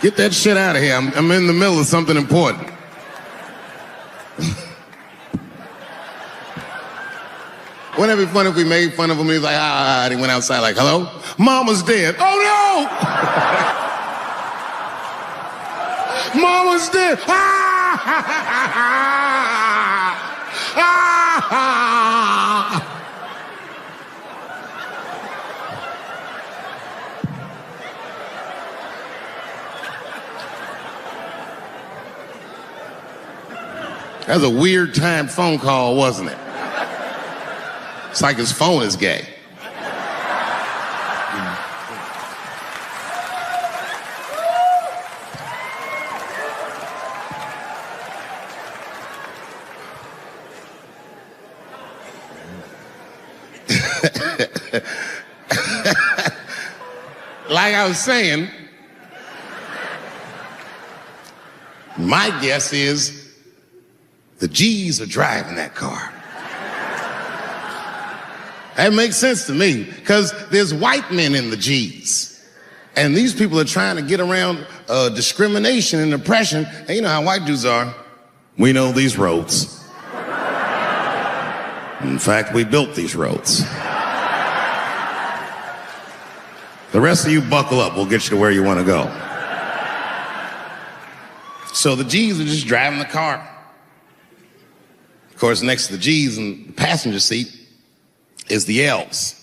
get that shit out of here. I'm in the middle of something important. Wouldn't it be fun if we made fun of him? He was like, and he went outside like, hello? Mama's dead. Oh no! Mama's dead. That was a weird time phone call, wasn't it? It's like his phone is gay. Like I was saying, my guess is the G's are driving that car. That makes sense to me, because there's white men in the G's. And these people are trying to get around discrimination and oppression. And you know how white dudes are. We know these roads. In fact, we built these roads. The rest of you buckle up. We'll get you to where you want to go. So the G's are just driving the car. Of course, next to the G's in the passenger seat is the L's.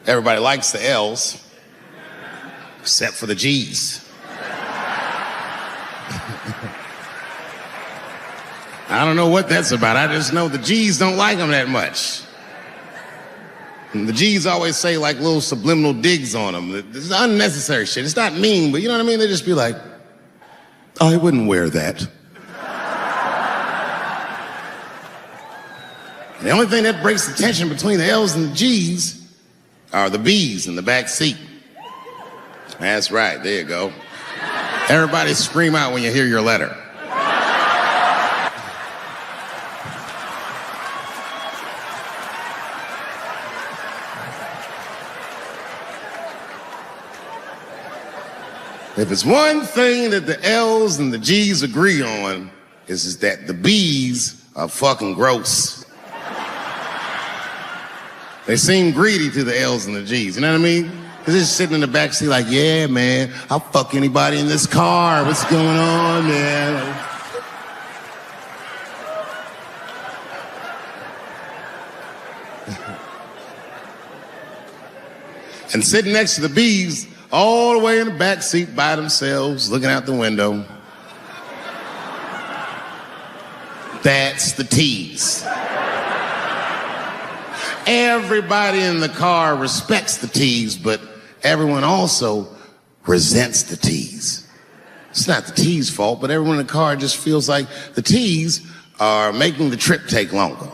Everybody likes the L's, except for the G's. I don't know what that's about. I just know the G's don't like them that much. And the G's always say like little subliminal digs on them. It's unnecessary shit. It's not mean, but you know what I mean? They just be like, I wouldn't wear that. The only thing that breaks the tension between the L's and the G's are the B's in the back seat. That's right, there you go. Everybody scream out when you hear your letter. If it's one thing that the L's and the G's agree on, is that the B's are fucking gross. They seem greedy to the L's and the G's, you know what I mean? They're just sitting in the back seat like, yeah, man, I'll fuck anybody in this car. What's going on, man? And sitting next to the B's, all the way in the back seat by themselves, looking out the window. That's the T's. Everybody in the car respects the T's, but everyone also resents the T's. It's not the T's' fault, but everyone in the car just feels like the T's are making the trip take longer.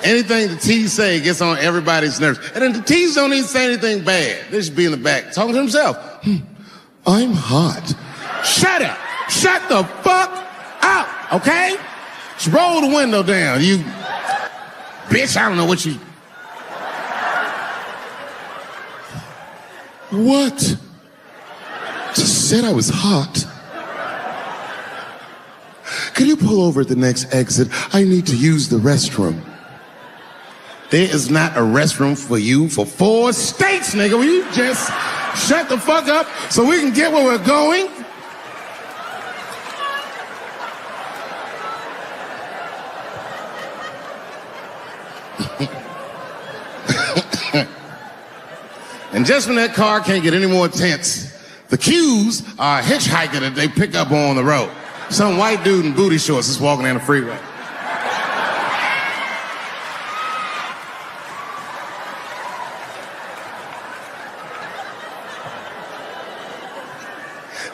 Anything the T's say gets on everybody's nerves. And then the T's don't even say anything bad. They just be in the back talking to himself. I'm hot. Shut up. Shut the fuck up, okay? Just roll the window down, you bitch. I don't know what you... What? Just said I was hot. Can you pull over at the next exit? I need to use the restroom. There is not a restroom for you for 4 states, nigga. Will you just shut the fuck up so we can get where we're going? And just when that car can't get any more tense, the cues are a hitchhiker that they pick up on the road. Some white dude in booty shorts is walking down the freeway.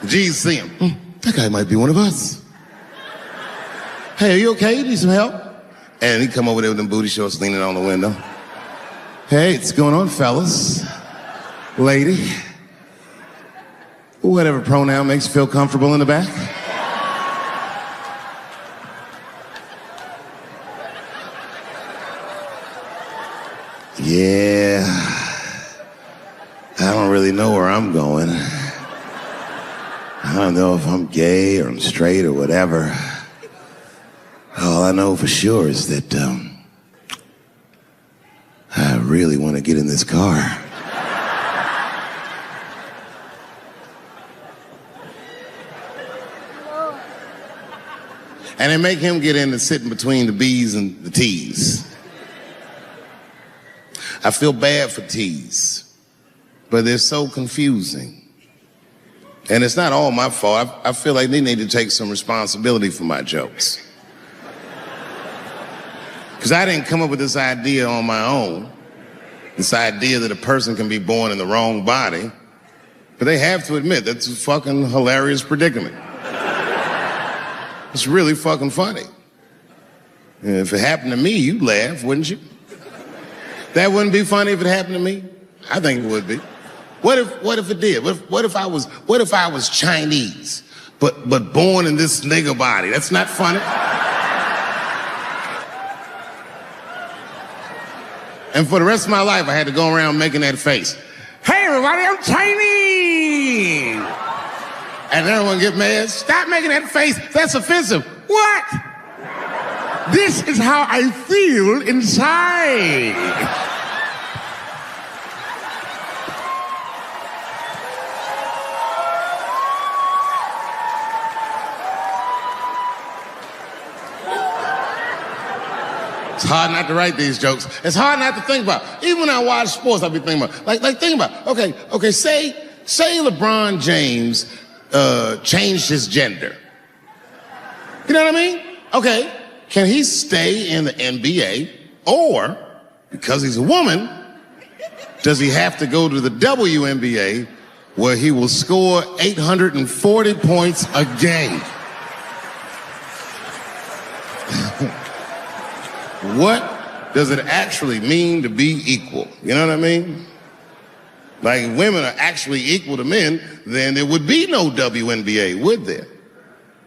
The G's see him. That guy might be one of us. Hey, are you okay? You need some help? And he come over there with them booty shorts leaning on the window. Hey, what's going on, fellas? Lady. Whatever pronoun makes you feel comfortable in the back. Yeah. I don't really know where I'm going. I don't know if I'm gay or I'm straight or whatever. All I know for sure is that I really want to get in this car. And they make him get in and sit in between the B's and the T's. I feel bad for T's, but they're so confusing. And it's not all my fault. I feel like they need to take some responsibility for my jokes. Because I didn't come up with this idea on my own. This idea that a person can be born in the wrong body. But they have to admit, that's a fucking hilarious predicament. It's really fucking funny. And if it happened to me, you'd laugh, wouldn't you? That wouldn't be funny if it happened to me? I think it would be. What if it did? What if I was Chinese, but born in this nigga body? That's not funny. And for the rest of my life, I had to go around making that face. Hey, everybody, I'm Chinese. And everyone get mad. Stop making that face. That's offensive. What? This is how I feel inside. It's hard not to write these jokes. It's hard not to think about. Even when I watch sports, I'll be thinking about. Like think about. Okay. Say LeBron James changed his gender. You know what I mean? Okay. Can he stay in the NBA, or because he's a woman, does he have to go to the WNBA, where he will score 840 points a game? What does it actually mean to be equal? You know what I mean? Like, if women are actually equal to men, then there would be no WNBA, would there?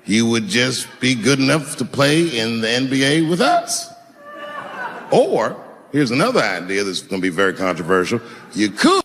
You would just be good enough to play in the NBA with us. Or, here's another idea that's going to be very controversial. You could